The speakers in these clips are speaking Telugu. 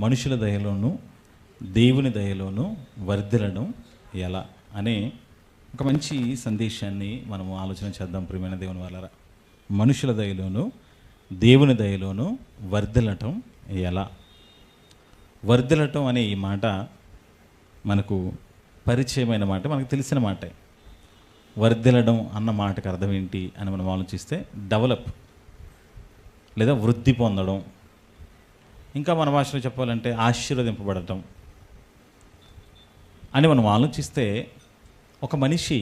మనుషుల దయలోను దేవుని దయలోను వర్ధిల్లడం ఎలా అనే ఒక మంచి సందేశాన్ని మనము ఆలోచన చేద్దాం. ప్రియమైన దేవుని వాళ్ళరా, మనుషుల దయలోను దేవుని దయలోను వర్ధిల్లటం ఎలా? వర్ధిల్లటం అనే ఈ మాట మనకు పరిచయమైన మాట, మనకు తెలిసిన మాటే. వర్ధిల్లడం అన్న మాటకు అర్థం ఏంటి అని మనం ఆలోచిస్తే డెవలప్ లేదా వృద్ధి పొందడం, ఇంకా మన భాషలో చెప్పాలంటే ఆశీర్వదింపబడటం అని మనం ఆలోచిస్తే, ఒక మనిషి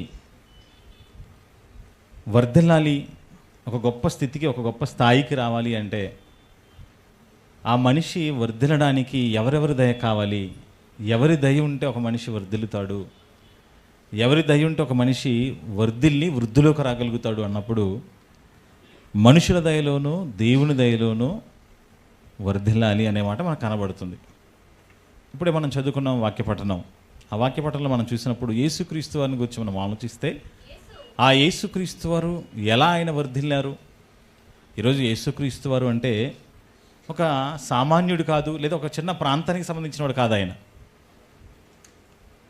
వర్ధిల్లాలి, ఒక గొప్ప స్థితికి ఒక గొప్ప స్థాయికి రావాలి అంటే ఆ మనిషి వర్ధిల్లడానికి ఎవరెవరి దయ కావాలి? ఎవరి దయ ఉంటే ఒక మనిషి వర్ధిల్లుతాడు, ఎవరి దయ ఉంటే ఒక మనిషి వర్ధిల్లి వృద్ధిలోకి రాగలుగుతాడు అన్నప్పుడు మనుషుల దయలోనూ దేవుని దయలోనూ వర్ధిల్లాలి అనే మాట మనకు కనబడుతుంది. ఇప్పుడే మనం చదువుకున్నాం వాక్యపఠనం. ఆ వాక్యపఠనంలో మనం చూసినప్పుడు యేసుక్రీస్తు వారిని గురించి మనం ఆలోచిస్తే, ఆ యేసుక్రీస్తు వారు ఎలా ఆయన వర్ధిల్లారు? ఈరోజు యేసుక్రీస్తు వారు అంటే ఒక సామాన్యుడు కాదు, లేదా ఒక చిన్న ప్రాంతానికి సంబంధించిన వాడు కాదు.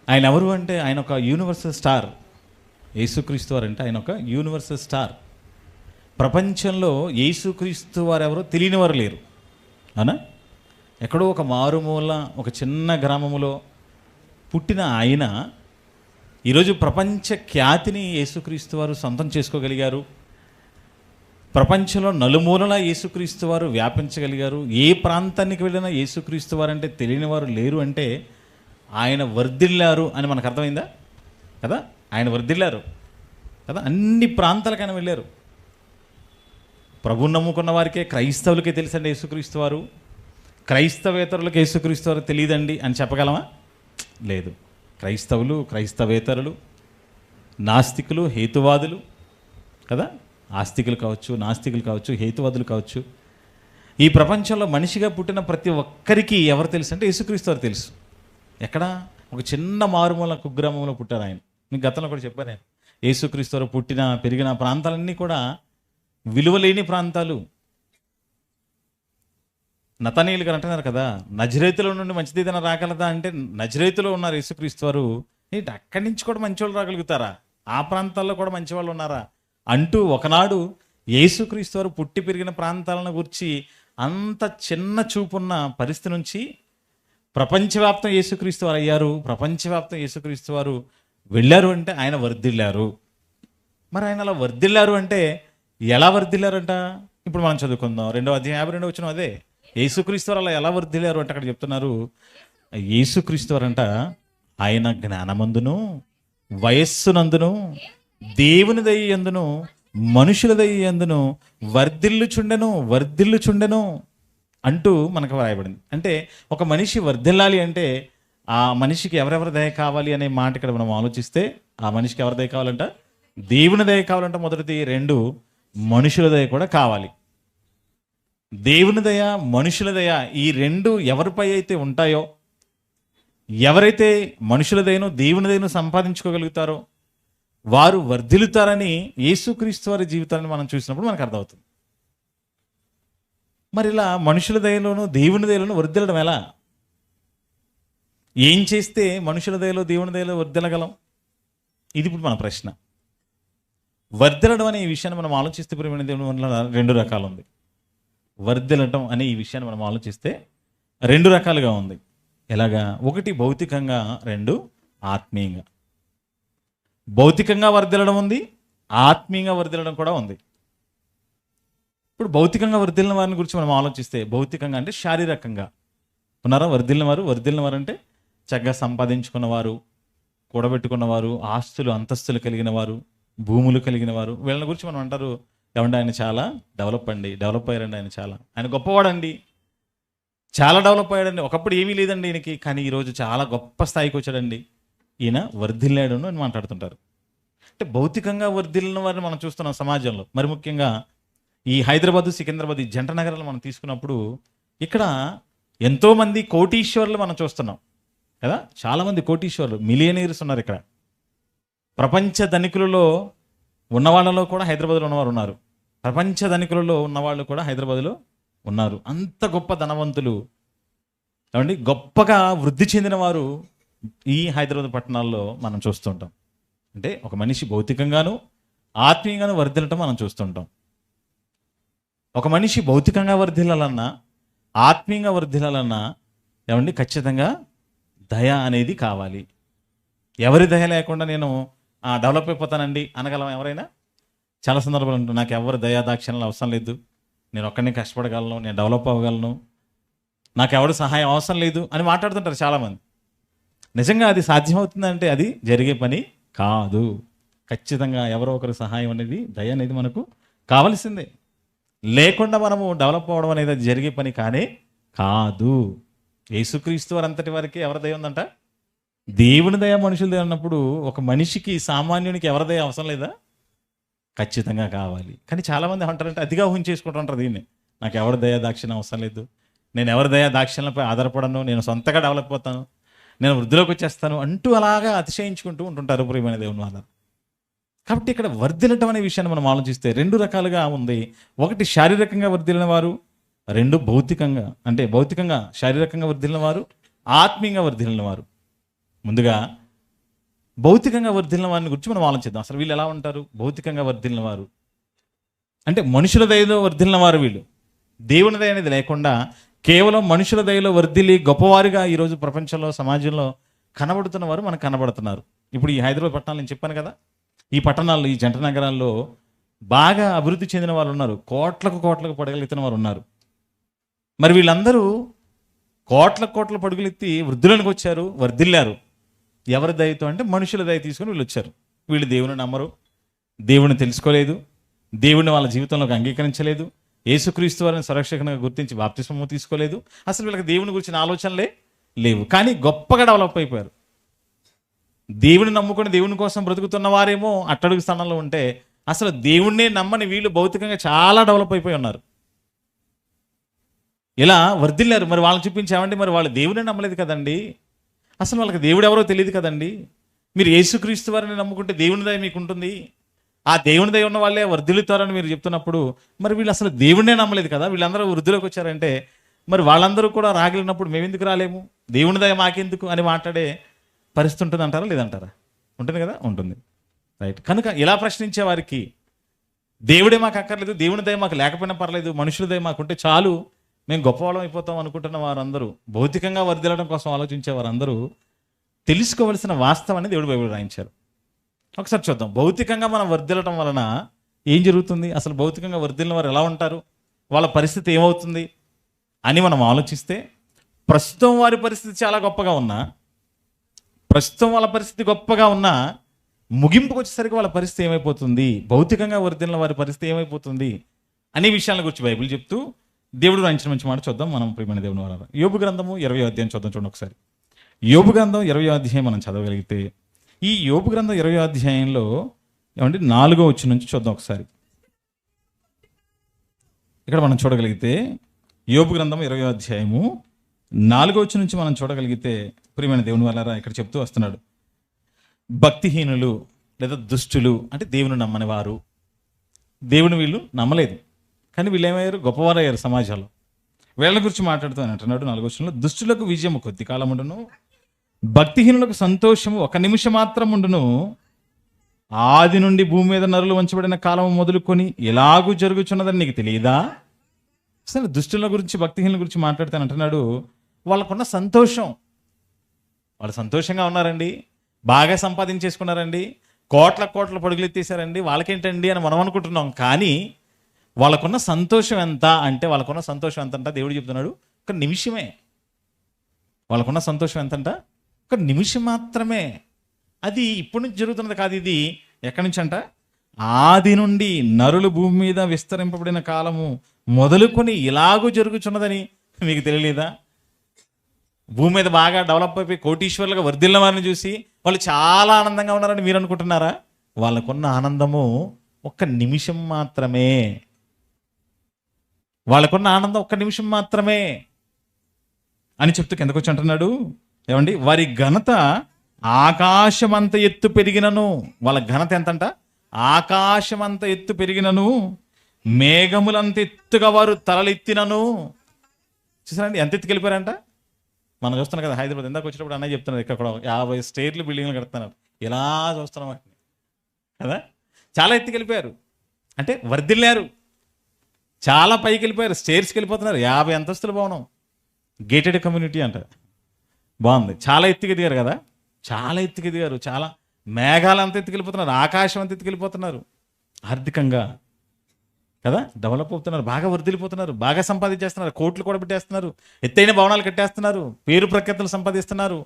ఆయన ఎవరు అంటే ఆయన ఒక యూనివర్సల్ స్టార్. యేసుక్రీస్తు వారు అంటే ఆయన ఒక యూనివర్సల్ స్టార్. ప్రపంచంలో యేసుక్రీస్తు వారు ఎవరో తెలియని వారు లేరు. అవునా? ఎక్కడో ఒక మారుమూల ఒక చిన్న గ్రామములో పుట్టిన ఆయన ఈరోజు ప్రపంచ ఖ్యాతిని యేసుక్రీస్తు వారు సొంతం చేసుకోగలిగారు. ప్రపంచంలో నలుమూలలా యేసుక్రీస్తు వారు వ్యాపించగలిగారు. ఏ ప్రాంతానికి వెళ్ళినా యేసుక్రీస్తు వారు అంటే తెలియని వారు లేరు. అంటే ఆయన వర్ధిల్లారు అని మనకు అర్థమైందా కదా? ఆయన వర్ధిల్లారు కదా, అన్ని ప్రాంతాలకు ఆయన వెళ్ళారు. ప్రభువుని నమ్ముకున్న వారికే, క్రైస్తవులకే తెలుసండి యేసుక్రీస్తు వారు. క్రైస్తవేతరులకు యేసుక్రీస్తు వారు తెలియదండి అని చెప్పగలమా? లేదు. క్రైస్తవులు, క్రైస్తవేతరులు, నాస్తికులు, హేతువాదులు కదా, ఆస్తికులు కావచ్చు, నాస్తికులు కావచ్చు, హేతువాదులు కావచ్చు, ఈ ప్రపంచంలో మనిషిగా పుట్టిన ప్రతి ఒక్కరికి ఎవరు తెలుసు అంటే యేసుక్రీస్తు వారు తెలుసు. ఎక్కడ? ఒక చిన్న మారుమూల కుగ్రామంలో పుట్టారు ఆయన. మీకు గతంలో కూడా చెప్పాను నేను. యేసుక్రీస్తు వారు పుట్టిన పెరిగిన ప్రాంతాలన్నీ కూడా విలువలేని ప్రాంతాలు. నతనీయులు గారు అంటున్నారు కదా, నజరేతులో నుండి మంచిది ఏదైనా రాగలదా అంటే, నజరేతులో ఉన్నారు యేసుక్రీస్తు వారు. ఏంటి అక్కడి నుంచి కూడా మంచివాళ్ళు రాగలుగుతారా? ఆ ప్రాంతాల్లో కూడా మంచివాళ్ళు ఉన్నారా అంటూ ఒకనాడు యేసుక్రీస్తు వారు పుట్టి పెరిగిన ప్రాంతాలను గురించి అంత చిన్న చూపున్న పరిస్థితి నుంచి ప్రపంచవ్యాప్తం యేసుక్రీస్తు వారు అయ్యారు. ప్రపంచవ్యాప్తం యేసుక్రీస్తు వారు వెళ్ళారు అంటే ఆయన వర్ధిల్లారు. మరి ఆయన అలా వర్ధిల్లారు అంటే ఎలా వర్ధిల్లారంట? ఇప్పుడు మనం చదువుకుందాం. 2వ అధ్యాయం 52వ వచనం అదే. యేసుక్రీస్తు వారు అలా ఎలా వర్ధిల్లారు అంటే అక్కడ చెప్తున్నారు, యేసుక్రీస్తు వారంట ఆయన జ్ఞానమందును వయస్సునందును దేవుని దయ యందును మనుషుల దయ యందును వర్ధిల్లుచుండెను అంటూ మనకు రాయబడింది. అంటే ఒక మనిషి వర్ధిల్లాలి అంటే ఆ మనిషికి ఎవరెవరి దయ కావాలి అనే మాట ఇక్కడ మనం ఆలోచిస్తే, ఆ మనిషికి ఎవరి దయ కావాలంట? దేవుని దయ కావాలంట మొదటిది. 2 మనుషుల దయ కూడా కావాలి. దేవుని దయ, మనుషుల దయ, ఈ 2 ఎవరిపై అయితే ఉంటాయో, ఎవరైతే మనుషుల దయను దేవుని దయను సంపాదించుకోగలుగుతారో వారు వర్ధిల్లుతారని యేసుక్రీస్తు వారి జీవితాన్ని మనం చూసినప్పుడు మనకు అర్థమవుతుంది. మరి ఇలా మనుషుల దయలోను దేవుని దయలోను వర్ధిల్లడం ఎలా? ఏం చేస్తే మనుషుల దయలో దేవుని దయలో వర్ధిల్లగలం? ఇది ఇప్పుడు మన ప్రశ్న. వర్ధిల్లడం అనే ఈ విషయాన్ని మనం ఆలోచిస్తే ప్రియమైన దేవుని వల్ల 2 రకాలు ఉంది. వర్ధిల్లటం అనే ఈ విషయాన్ని మనం ఆలోచిస్తే 2 రకాలుగా ఉంది. ఎలాగా? 1 భౌతికంగా, 2 ఆత్మీయంగా. భౌతికంగా వర్ధిల్లడం ఉంది, ఆత్మీయంగా వర్ధిల్లడం కూడా ఉంది. ఇప్పుడు భౌతికంగా వర్ధిల్లిన వారిని గురించి మనం ఆలోచిస్తే, భౌతికంగా అంటే శారీరకంగా ఉన్నారా వర్ధిల్లిన వారు? వర్ధిల్లిన వారు అంటే చక్కగా సంపాదించుకున్నవారు, కూడబెట్టుకున్నవారు, ఆస్తులు అంతస్తులు కలిగిన వారు, భూములు కలిగిన వారు. వీళ్ళని గురించి మనం అంటారు, ఏమంటే ఆయన చాలా డెవలప్ అయ్యారండి, ఆయన గొప్పవాడండి, చాలా డెవలప్ అయ్యాడండి. ఒకప్పుడు ఏమీ లేదండి ఈయనకి, కానీ ఈరోజు చాలా గొప్ప స్థాయికి వచ్చాడండి, ఈయన వర్ధిల్లాడు అని మాట్లాడుతుంటారు. అంటే భౌతికంగా వర్ధిల్లిన వారిని మనం చూస్తున్నాం సమాజంలో. మరి ముఖ్యంగా ఈ హైదరాబాదు, సికింద్రాబాద్, ఈ జంట నగరాలు మనం తీసుకున్నప్పుడు ఇక్కడ ఎంతోమంది కోటీశ్వర్లు మనం చూస్తున్నాం కదా. చాలామంది కోటీశ్వర్లు, మిలియనీర్స్ ఉన్నారు ఇక్కడ. ప్రపంచ ధనికులలో ఉన్నవాళ్ళలో కూడా హైదరాబాద్లో ఉన్నవారు ఉన్నారు. ప్రపంచ ధనికులలో ఉన్నవాళ్ళు కూడా హైదరాబాద్లో ఉన్నారు. అంత గొప్ప ధనవంతులు, ఏమండి గొప్పగా వృద్ధి చెందిన వారు ఈ హైదరాబాద్ పట్టణాల్లో మనం చూస్తుంటాం. అంటే ఒక మనిషి భౌతికంగాను ఆత్మీయంగాను వర్ధిల్లటం మనం చూస్తుంటాం. ఒక మనిషి భౌతికంగా వర్ధిల్లాలన్నా ఆత్మీయంగా వర్ధిల్లాలన్నా ఏమండి ఖచ్చితంగా దయ అనేది కావాలి. ఎవరి దయ లేకుండా నేను డెవలప్ అయిపోతానండి అనగలం ఎవరైనా? చాలా సందర్భాలు ఉంటుంది, నాకు ఎవరి దయా దాక్షిణ్యాలు అవసరం లేదు, నేను ఒక్కడినే కష్టపడగలను, నేను డెవలప్ అవ్వగలను, నాకు ఎవరి సహాయం అవసరం లేదు అని మాట్లాడుతుంటారు చాలామంది. నిజంగా అది సాధ్యమవుతుందంటే అది జరిగే పని కాదు. ఖచ్చితంగా ఎవరో ఒకరి సహాయం అనేది, దయ అనేది మనకు కావలసిందే. లేకుండా మనము డెవలప్ అవ్వడం అనేది అది జరిగే పని కానే కాదు. యేసుక్రీస్తు వారు అంతటి వారికి ఎవరి దయ ఉందంట? దేవుని దయ మనుషుల దయ ఉన్నప్పుడు ఒక మనిషికి సామాన్యునికి ఎవరి దయ అవసరం లేదా? ఖచ్చితంగా కావాలి. కానీ చాలామంది అంటారంటే అతిగా ఊహించేసుకుంటుంటారు దీన్ని, నాకు ఎవరి దయ దాక్షిణ్యం అవసరం లేదు, నేను ఎవరి దయ దాక్షిణ్యంపై ఆధారపడను, నేను సొంతగా డెవలప్ అవుతాను, నేను వృద్ధిలోకి వచ్చేస్తాను అంటూ అలాగా అతిశయించుకుంటూ ఉంటుంటారు ప్రియమైన దేవుని వాళ్ళ. కాబట్టి ఇక్కడ వర్ధిల్లటం అనే విషయాన్ని మనం ఆలోచిస్తే రెండు రకాలుగా ఉంది. ఒకటి శారీరకంగా వర్ధిల్లిన వారు, రెండు భౌతికంగా, అంటే భౌతికంగా శారీరకంగా వర్ధిల్లిన వారు, ఆత్మీయంగా వర్ధిల్లిన వారు. ముందుగా భౌతికంగా వర్ధిల్లిన వారిని గురించి మనం ఆలోచిద్దాం. అసలు వీళ్ళు ఎలా ఉంటారు? భౌతికంగా వర్ధిల్లిన వారు అంటే మనుషుల దయలో వర్ధిల్లిన వారు వీళ్ళు. దేవుని దయ అనేది లేకుండా కేవలం మనుషుల దయలో వర్ధిల్లి గొప్పవారిగా ఈరోజు ప్రపంచంలో సమాజంలో కనబడుతున్న వారు మనకు కనబడుతున్నారు. ఇప్పుడు ఈ హైదరాబాద్ పట్టణాలు నేను చెప్పాను కదా, ఈ పట్టణాల్లో, ఈ జంట నగరాల్లో బాగా అభివృద్ధి చెందిన వారు ఉన్నారు, కోట్లకు పడగలెత్తిన వారు ఉన్నారు. మరి వీళ్ళందరూ కోట్ల పడుగులెత్తి వృద్ధులకు వచ్చారు, వర్ధిల్లారు. ఎవరి దయతో అంటే మనుషుల దయ తీసుకొని వీళ్ళు వచ్చారు. వీళ్ళు దేవుని నమ్మరు, దేవుని తెలుసుకోలేదు, దేవుని వాళ్ళ జీవితంలోకి అంగీకరించలేదు, యేసుక్రీస్తు వారిని సురక్షకంగా గుర్తించి బాప్తిస్మము తీసుకోలేదు. అసలు వీళ్ళకి దేవుని గురించిన ఆలోచనలే లేవు. కానీ గొప్పగా డెవలప్ అయిపోయారు. దేవుని నమ్ముకొని దేవుని కోసం బ్రతుకుతున్న వారేమో అట్టడుగు స్థానంలో ఉంటే, అసలు దేవుణ్ణే నమ్మని వీళ్ళు భౌతికంగా చాలా డెవలప్ అయిపోయి ఉన్నారు. ఇలా వర్ధిల్లారు. మరి వాళ్ళని చూపించామండి, మరి వాళ్ళు దేవుని నమ్మలేదు కదండి, అసలు వాళ్ళకి దేవుడు ఎవరో తెలియదు కదండి. మీరు యేసుక్రీస్తు వారిని నమ్ముకుంటే దేవుని దయ మీకు ఉంటుంది, ఆ దేవుని దయ ఉన్న వాళ్ళే వర్ధిల్లుతారని మీరు చెప్తున్నప్పుడు, మరి వీళ్ళు అసలు దేవుడినే నమ్మలేదు కదా, వీళ్ళందరూ వృద్ధిలోకి వచ్చారంటే మరి వాళ్ళందరూ కూడా రాగలిగినప్పుడు మేమెందుకు రాలేము, దేవుని దయ మాకెందుకు అని మాట్లాడే పరిస్థితి ఉంటుంది అంటారా? లేదంటారా? ఉంటుంది కదా, ఉంటుంది. రైట్. కనుక ఇలా ప్రశ్నించే వారికి దేవుడే మాకు అక్కర్లేదు, దేవుని దయ మాకు లేకపోయినా పర్లేదు, మనుషుల దయ మాకుంటే చాలు, మేము గొప్పవాళ్ళం అయిపోతాం అనుకుంటున్న వారందరూ, భౌతికంగా వర్ధిల్లడం కోసం ఆలోచించే వారందరూ తెలుసుకోవలసిన వాస్తవాన్ని దేవుడు బైబిల్ రాయించారు. ఒకసారి చూద్దాం. భౌతికంగా మనం వర్ధిల్లడం వలన ఏం జరుగుతుంది, అసలు భౌతికంగా వర్ధిల్లిన వారు ఎలా ఉంటారు, వాళ్ళ పరిస్థితి ఏమవుతుంది అని మనం ఆలోచిస్తే, ప్రస్తుతం వారి పరిస్థితి చాలా గొప్పగా ఉన్నా, ప్రస్తుతం వాళ్ళ పరిస్థితి గొప్పగా ఉన్నా, ముగింపుకు వచ్చేసరికి వాళ్ళ పరిస్థితి ఏమైపోతుంది, భౌతికంగా వర్ధిల్లిన వారి పరిస్థితి ఏమైపోతుంది అనే విషయాల గురించి బైబిల్ చెప్తూ దేవుడు రాయించిన మంచి మాట చూద్దాం మనం ప్రియమైన దేవుని వారు. యోబు గ్రంథము 20వ అధ్యాయం చూద్దాం. చూడండి ఒకసారి. యోబు గ్రంథం 20వ అధ్యాయం మనం చదవగలిగితే, ఈ యోబు గ్రంథం 20వ అధ్యాయంలో ఏమంటే 4వ వచనం నుంచి చూద్దాం ఒకసారి. ఇక్కడ మనం చూడగలిగితే యోబు గ్రంథం 20వ అధ్యాయము 4వ వచనం నుంచి మనం చూడగలిగితే, ప్రియమైన దేవుని వాళ్ళారా, ఇక్కడ చెప్తూ వస్తున్నాడు, భక్తిహీనులు లేదా దుష్టులు అంటే దేవుని నమ్మని వారు, దేవుని వీళ్ళు నమ్మలేదు కానీ వీళ్ళు ఏమయ్యారు, గొప్పవారయ్యారు సమాజంలో. వీళ్ళ గురించి మాట్లాడుతూ అంటున్నాడు 4వ వచనంలో, దుష్టులకు విజయము కొద్ది కాలం ఉండును, భక్తిహీనులకు సంతోషము ఒక నిమిషం మాత్రం ఉండును, ఆది నుండి భూమి మీద నరులు వంచబడిన కాలం మొదలుకొని ఎలాగూ జరుగుచున్నదని నీకు తెలియదా? అసలు దుష్టుల గురించి భక్తిహీనుల గురించి మాట్లాడుతాను అంటున్నాడు, వాళ్ళకున్న సంతోషం, వాళ్ళు సంతోషంగా ఉన్నారండి, బాగా సంపాదించేసుకున్నారండి, కోట్ల పడుగులు ఎత్తేసారండి, వాళ్ళకేంటండి అని మనం అనుకుంటున్నాం. కానీ వాళ్ళకున్న సంతోషం ఎంత అంటే, వాళ్ళకున్న సంతోషం ఎంతంట దేవుడు చెప్తున్నాడు, ఒక నిమిషమే. వాళ్ళకున్న సంతోషం ఎంతంట? ఒక నిమిషం మాత్రమే. అది ఇప్పటి నుంచి జరుగుతున్నది కాదు, ఇది ఎక్కడి నుంచి అంట, ఆది నుండి నరులు భూమి మీద విస్తరింపబడిన కాలము మొదలుకొని ఇలాగూ జరుగుతున్నదని మీకు తెలియలేదా? భూమి మీద బాగా డెవలప్ అయిపోయి కోటీశ్వర్లుగా వర్ధిల్లిన వారిని చూసి వాళ్ళు చాలా ఆనందంగా ఉన్నారని మీరు అనుకుంటున్నారా? వాళ్ళకున్న ఆనందము ఒక్క నిమిషం మాత్రమే. వాళ్ళకున్న ఆనందం ఒక్క నిమిషం మాత్రమే అని చెప్తూ కిందకు వచ్చి అంటున్నాడు, ఏమండి, వారి ఘనత ఆకాశమంత ఎత్తు పెరిగినను, వాళ్ళ ఘనత ఎంతంట, ఆకాశమంత ఎత్తు పెరిగినను, మేఘములంత ఎత్తుగా వారు తలలెత్తినను. చూసారండి ఎంత ఎత్తుకెళ్ళిపోయారంట, మనం చూస్తున్నాం కదా హైదరాబాద్, ఇందాక వచ్చినప్పుడు అన్నయ్య చెప్తున్నారు ఇక్కడ 50 స్టేర్లు బిల్డింగ్లు కడుతున్నారు. ఇలా చూస్తున్నాం వాటిని కదా, చాలా ఎత్తుకెళ్ళిపోయారు, అంటే వర్ధిల్లారు, చాలా పైకి వెళ్ళిపోయారు, స్టేర్స్కి వెళ్ళిపోతున్నారు. 50 అంతస్తుల భవనం, గేటెడ్ కమ్యూనిటీ అంట, బాగుంది. చాలా ఎత్తుకి ఎదిగారు కదా, చాలా ఎత్తుకి ఎదిగారు, చాలా మేఘాలు అంత ఎత్తుకెళ్ళిపోతున్నారు, ఆకాశం అంత ఎత్తుకెళ్ళిపోతున్నారు, ఆర్థికంగా కదా డెవలప్ అవుతున్నారు, బాగా వర్ధిల్లిపోతున్నారు, బాగా సంపాదించేస్తున్నారు, కోట్లు కూడా పెట్టేస్తున్నారు, ఎత్తైన భవనాలు కట్టేస్తున్నారు, పేరు ప్రఖ్యాతలు సంపాదిస్తున్నారు.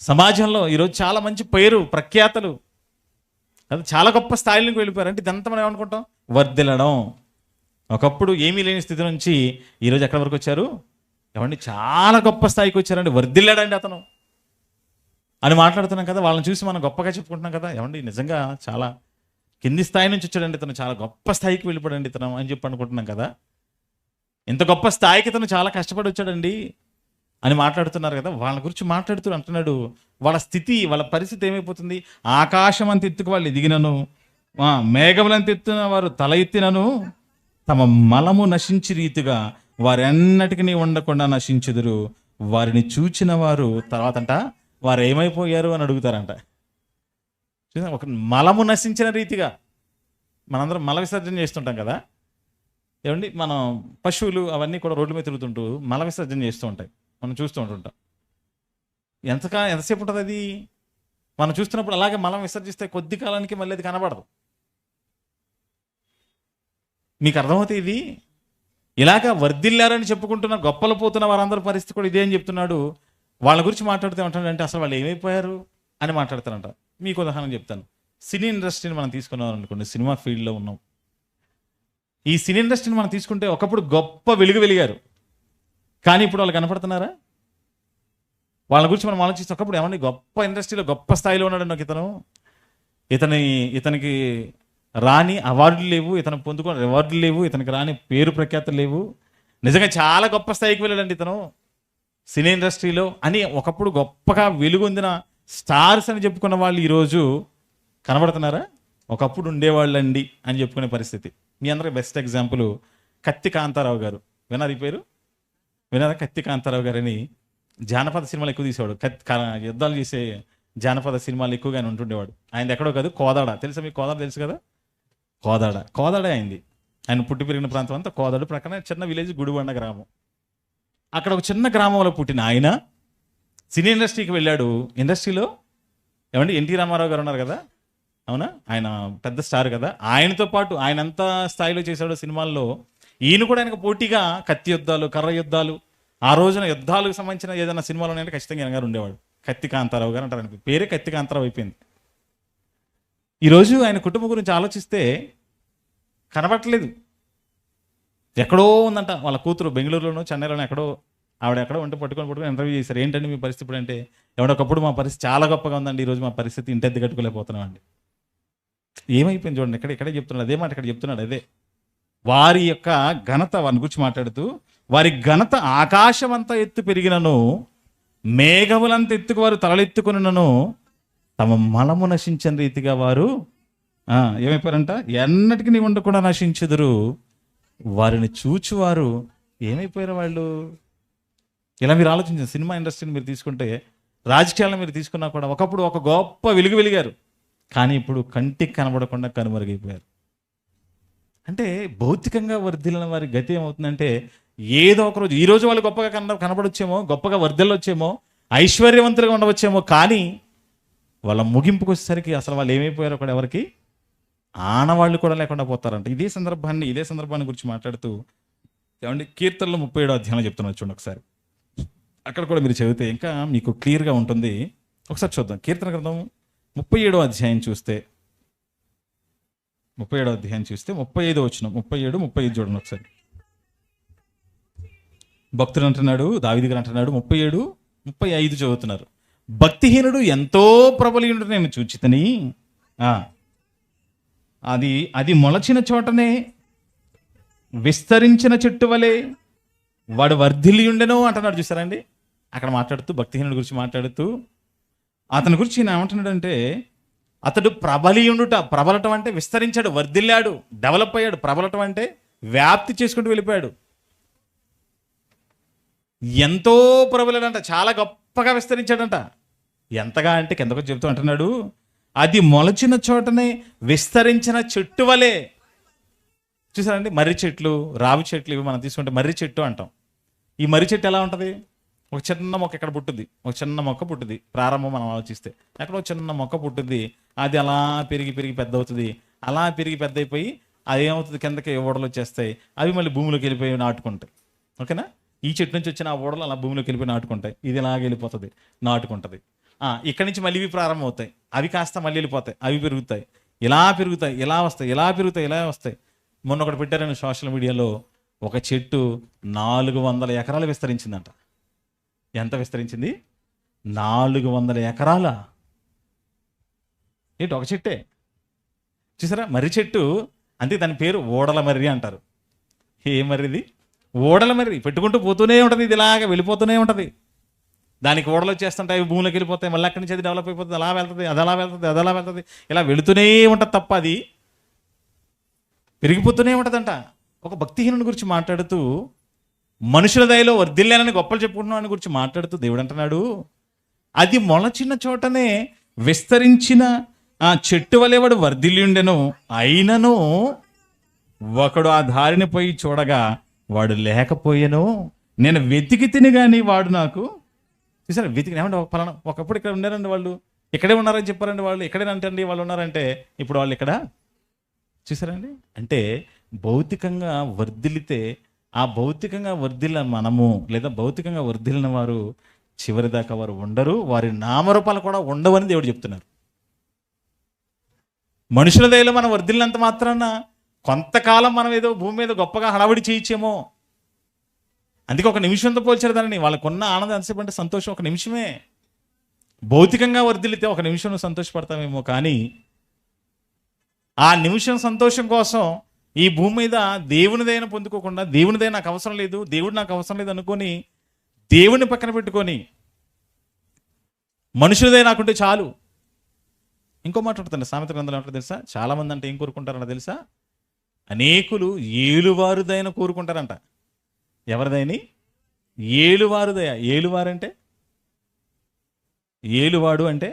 సమాజంలో ఈరోజు చాలా మంచి పేరు ప్రఖ్యాతలు, అది చాలా గొప్ప స్థాయిలోకి వెళ్ళిపోయారు. అంటే ఇదంతా మనం ఏమనుకుంటాం, వర్ధిల్లడం. ఒకప్పుడు ఏమీ లేని స్థితి నుంచి ఈరోజు ఎక్కడి వరకు వచ్చారు, ఏమండి చాలా గొప్ప స్థాయికి వచ్చారండి, వర్ధిల్లాడండి అతను అని మాట్లాడుతున్నాం కదా. వాళ్ళని చూసి మనం గొప్పగా చెప్పుకుంటున్నాం కదా, ఏమండి నిజంగా చాలా కింది స్థాయి నుంచి వచ్చాడండి ఇతను, చాలా గొప్ప స్థాయికి వెళ్ళిపోయాడండి ఇతను అని చెప్పి అనుకుంటున్నాం కదా. ఇంత గొప్ప స్థాయికి ఇతను చాలా కష్టపడి వచ్చాడండి అని మాట్లాడుతున్నారు కదా. వాళ్ళ గురించి మాట్లాడుతూ అంటున్నాడు, వాళ్ళ స్థితి, వాళ్ళ పరిస్థితి ఏమైపోతుంది, ఆకాశం అంత ఎత్తుకు వాళ్ళు ఎదిగినను, మేఘములంత ఎత్తున వారు తల ఎత్తినను, తమ మలము నశించి రీతిగా వారెన్నటికీ ఉండకుండా నశించుదురు, వారిని చూచిన వారు తర్వాతంట వారు ఏమైపోయారు అని అడుగుతారంట. ఒక మలము నశించిన రీతిగా, మనందరం మల విసర్జన చేస్తుంటాం కదా, ఏమండి మనం పశువులు అవన్నీ కూడా రోడ్ల మీద తిరుగుతుంటూ మల విసర్జన చేస్తూ ఉంటాయి, మనం చూస్తూ ఉంటుంటాం. ఎంతసేపు ఉంటుంది అది, మనం చూస్తున్నప్పుడు అలాగే మలం విసర్జిస్తే కొద్ది కాలానికి మళ్ళీ అది కనబడదు. మీకు అర్థమవుతుంది ఇది. ఇలాగా వర్ధిల్లారని చెప్పుకుంటున్న గొప్పలు పోతున్న వారందరి పరిస్థితి కూడా ఇదే అని చెప్తున్నాడు. వాళ్ళ గురించి మాట్లాడితే ఏమంటాడంటే అసలు వాళ్ళు ఏమైపోయారు అని మాట్లాడతారంట. మీకు ఉదాహరణ చెప్తాను. సినీ ఇండస్ట్రీని మనం తీసుకున్నాం అనుకోండి, సినిమా ఫీల్డ్లో ఉన్నాం. ఈ సినీ ఇండస్ట్రీని మనం తీసుకుంటే ఒకప్పుడు గొప్ప వెలిగారు, కానీ ఇప్పుడు వాళ్ళు కనపడుతున్నారా? వాళ్ళ గురించి మనం ఆలోచిస్తే ఒకప్పుడు ఏమన్నా గొప్ప ఇండస్ట్రీలో గొప్ప స్థాయిలో ఉన్నాడు ఇతను, ఇతనికి రాని అవార్డులు లేవు, ఇతను పొందుకున్న రివార్డులు లేవు, ఇతనికి రాని పేరు ప్రఖ్యాతులు లేవు, నిజంగా చాలా గొప్ప స్థాయికి వెళ్ళాడండి ఇతను సినీ ఇండస్ట్రీలో అని ఒకప్పుడు గొప్పగా వెలుగొందిన స్టార్స్ అని చెప్పుకున్న వాళ్ళు ఈరోజు కనబడుతున్నారా? ఒకప్పుడు ఉండేవాళ్ళండి అని చెప్పుకునే పరిస్థితి. మీ అందరికి బెస్ట్ ఎగ్జాంపుల్ కత్తి కాంతారావు గారు, విన్నారు ఈ పేరు? విన్నారా? కత్తి కాంతారావు గారని జానపద సినిమాలు ఎక్కువ తీసేవాడు, యుద్ధాలు చేసే జానపద సినిమాలు ఎక్కువగానే ఉంటుండేవాడు. ఆయన ఎక్కడో కాదు, కోదాడ. తెలుసా మీకు? కోదాడ తెలుసు కదా, కోదాడే అయింది. ఆయన పుట్టి పెరిగిన ప్రాంతం అంతా కోదాడ ప్రక్కన చిన్న విలేజ్ గుడిబండ గ్రామం. అక్కడ ఒక చిన్న గ్రామంలో పుట్టిన ఆయన సినీ ఇండస్ట్రీకి వెళ్ళాడు. ఇండస్ట్రీలో ఏమండి ఎన్టీ రామారావు గారు ఉన్నారు కదా, అవునా, ఆయన పెద్ద స్టార్ కదా, ఆయనతో పాటు ఆయన ఎంత స్థాయిలో చేశాడో సినిమాల్లో, ఈయన కూడా ఆయనకు పోటీగా కత్తి యుద్ధాలు, కర్ర యుద్ధాలు, ఆ రోజున యుద్ధాలకు సంబంధించిన ఏదైనా సినిమాలు ఉన్నాయంటే ఖచ్చితంగా ఆయన గారు ఉండేవాడు. కత్తి కాంతారావు గారు అంటారు, ఆయన పేరే కత్తి కాంతారావు అయిపోయింది. ఈరోజు ఆయన కుటుంబం గురించి ఆలోచిస్తే కనబట్టలేదు, ఎక్కడో ఉందంట. వాళ్ళ కూతురు బెంగళూరులోనో చెన్నైలోనో ఎక్కడో, ఆవిడ ఎక్కడో ఉంటే పట్టుకొని ఇంటర్వ్యూ చేశారు. ఏంటంటే మీ పరిస్థితి ఇప్పుడు అంటే, ఎవడొకప్పుడు మా పరిస్థితి చాలా గొప్పగా ఉందండి, ఈరోజు మా పరిస్థితి ఇంటెద్దు కట్టుకోలేకపోతున్నామండి. ఏమైపోయింది చూడండి, ఇక్కడే చెప్తున్నాడు అదే మాట, ఇక్కడ చెప్తున్నాడు అదే. వారి యొక్క ఘనత, వారిని గురించి మాట్లాడుతూ, వారి ఘనత ఆకాశం అంతా ఎత్తు పెరిగినను, మేఘములంత ఎత్తుకు వారు తలలెత్తుకునను, తమ మలము నశించిన రీతిగా వారు ఏమైపోయారంట, ఎన్నటికీ ఉండకుండా నశించుదురు, వారిని చూచువారు ఏమైపోయారు వాళ్ళు. ఇలా మీరు ఆలోచించండి. సినిమా ఇండస్ట్రీని మీరు తీసుకుంటే, రాజకీయాలను మీరు తీసుకున్నా కూడా ఒకప్పుడు ఒక గొప్ప వెలిగారు, కానీ ఇప్పుడు కంటికి కనబడకుండా కనుమరుగైపోయారు. అంటే భౌతికంగా వర్ధిల్లిన వారి గతి ఏమవుతుందంటే, ఏదో ఒకరోజు, ఈరోజు వాళ్ళు గొప్పగా కనబడొచ్చేమో, గొప్పగా వర్ధిల్లొచ్చేమో, ఐశ్వర్యవంతులుగా ఉండవచ్చేమో, కానీ వాళ్ళ ముగింపుకు వచ్చేసరికి అసలు వాళ్ళు ఏమైపోయారో కూడా ఎవరికి ఆనవాళ్ళు కూడా లేకుండా పోతారంట. ఇదే సందర్భాన్ని గురించి మాట్లాడుతూ ఏమండి కీర్తనలు 37వ అధ్యాయంలో చెప్తున్నారు చూడండి ఒకసారి. అక్కడ కూడా మీరు చదివితే ఇంకా మీకు క్లియర్గా ఉంటుంది. ఒకసారి చూద్దాం. కీర్తన గ్రంథం 37వ అధ్యాయం చూస్తే, 35వ వచనం, 37, 35 చూడండి ఒకసారి. భక్తుడు అంటున్నాడు, దావీదు గారు అంటున్నాడు, 37, 35 చదువుతున్నారు. భక్తిహీనుడు ఎంతో ప్రబలియుడు నేను చూచితని, అది మొలచిన చోటనే విస్తరించిన చెట్టు వలె వాడు వర్ధిల్లియుండెను అంటున్నాడు. చూసారండి, అక్కడ మాట్లాడుతూ భక్తిహీనుడి గురించి మాట్లాడుతూ అతని గురించి నేను ఏమంటున్నాడంటే, అతడు ప్రబలటం అంటే విస్తరించాడు, వర్ధిల్లాడు, డెవలప్ అయ్యాడు. ప్రబలటం అంటే వ్యాప్తి చేసుకుంటూ వెళ్ళిపోయాడు. ఎంతో ప్రబలాడంట, చాలా గొప్పగా విస్తరించాడంట. ఎంతగా అంటే కిందకు చెబుతూ అంటున్నాడు, అది మొలచిన చోటనే విస్తరించిన చెట్టు వలె. చూసారండి, మర్రి చెట్లు, రావి చెట్లు, ఇవి మనం తీసుకుంటే మర్రి చెట్టు అంటాం. ఈ మర్రి చెట్టు ఎలా ఉంటుంది? ఒక చిన్న మొక్క ఇక్కడ పుట్టుద్ది, ఒక చిన్న మొక్క పుట్టుద్ది. ప్రారంభం మనం ఆలోచిస్తే ఎక్కడో చిన్న మొక్క పుట్టుద్ది, అది అలా పెరిగి పెరిగి పెద్ద అవుతుంది. అలా పెరిగి పెద్ద అయిపోయి అది ఏమవుతుంది, కిందకి ఓడలు వచ్చేస్తాయి. అవి మళ్ళీ భూమిలోకి వెళ్ళిపోయి నాటుకుంటాయి. ఓకేనా? ఈ చెట్టు నుంచి వచ్చిన ఆ ఓడలు అలా భూమిలోకి వెళ్ళిపోయి నాటుకుంటాయి. ఇది ఇలాగ వెళ్ళిపోతుంది, నాటుకుంటుంది. ఇక్కడి నుంచి మళ్ళీ ఇవి ప్రారంభం అవుతాయి, అవి కాస్త మళ్ళీ వెళ్ళిపోతాయి, అవి పెరుగుతాయి, ఇలా పెరుగుతాయి, ఇలా వస్తాయి, ఇలా పెరుగుతాయి, ఇలా వస్తాయి. మొన్న ఒకటి పెట్టారని సోషల్ మీడియాలో, ఒక చెట్టు 400 ఎకరాలు విస్తరించిందంట. ఎంత విస్తరించింది? 400 ఎకరాల. ఏంటి, ఒక చెట్టే. చూసారా, మర్రి చెట్టు. అంతే, దాని పేరు ఓడల మర్రి అంటారు. ఏ మర్రిది? ఓడల మర్రి. పెట్టుకుంటూ పోతూనే ఉంటుంది, ఇది ఇలాగా వెళ్ళిపోతూనే ఉంటుంది. దానికి ఓడలు వచ్చేస్తుంటాయి, అవి భూమిలోకి వెళ్ళిపోతాయి, మళ్ళీ అక్కడి నుంచి అది డెవలప్ అయిపోతుంది, అలా వెళ్తుంది, అది అలా వెళ్తుంది, అది అలా వెళ్తుంది, ఇలా వెళుతూనే ఉంటుంది తప్ప అది పెరిగిపోతూనే ఉంటుందంట. ఒక భక్తిహీనుని గురించి మాట్లాడుతూ, మనుషుల దయలో వర్ధిల్లానని గొప్పలు చెప్పుకుంటున్నాని గురించి మాట్లాడుతూ దేవుడు అంటున్నాడు, అది మొలచిన చోటనే విస్తరించిన ఆ చెట్టు వలె వాడు వర్ధిల్లి ఉండెను, అయినను ఒకడు ఆ దారిని పోయి చూడగా వాడు లేకపోయాను. నేను వెతికి తిని కానీ వాడు నాకు. చూసారా, వెతికి ఏమంటే ఒక ఫలానా, ఒకప్పుడు ఇక్కడ ఉన్నారండి వాళ్ళు, ఇక్కడే ఉన్నారని చెప్పారండి వాళ్ళు, ఇక్కడే అంటండి వాళ్ళు ఉన్నారంటే ఇప్పుడు వాళ్ళు ఇక్కడ. చూసారండి, అంటే భౌతికంగా వర్ధిల్లితే, ఆ భౌతికంగా వర్ధిల్ల మనము, లేదా భౌతికంగా వర్ధిల్లిన వారు చివరిదాకా వారు ఉండరు, వారి నామరూపాలు కూడా ఉండవని దేవుడు చెప్తున్నారు. మనుషుల దయలో మనం వర్ధిల్లినంత మాత్రాన కొంతకాలం మనం ఏదో భూమి మీద గొప్పగా హడావిడి చేయించేమో. అందుకే ఒక నిమిషంతో పోల్చారు దాన్ని. వాళ్ళకున్న ఆనందం ఎంతసేపు అంటే సంతోషం ఒక నిమిషమే. భౌతికంగా వర్ధిల్లితే ఒక నిమిషం సంతోషపడతామేమో, కానీ ఆ నిమిషం సంతోషం కోసం ఈ భూమి మీద దేవునిదైనా పొందుకోకుండా, దేవునిదైనా నాకు అవసరం లేదు, దేవుడు నాకు అవసరం లేదు అనుకొని దేవుని పక్కన పెట్టుకొని మనుషులదే నాకుంటే చాలు. ఇంకో మాట్లాడుతుంది సామెత గ్రంథంలో ఏమంటారు తెలుసా? చాలామంది అంటే ఏం కోరుకుంటారంట తెలుసా? అనేకులు ఏలువారుదైన కోరుకుంటారంట. ఎవరిదైని? ఏలువారుదయ. ఏలువారంటే, ఏలువాడు అంటే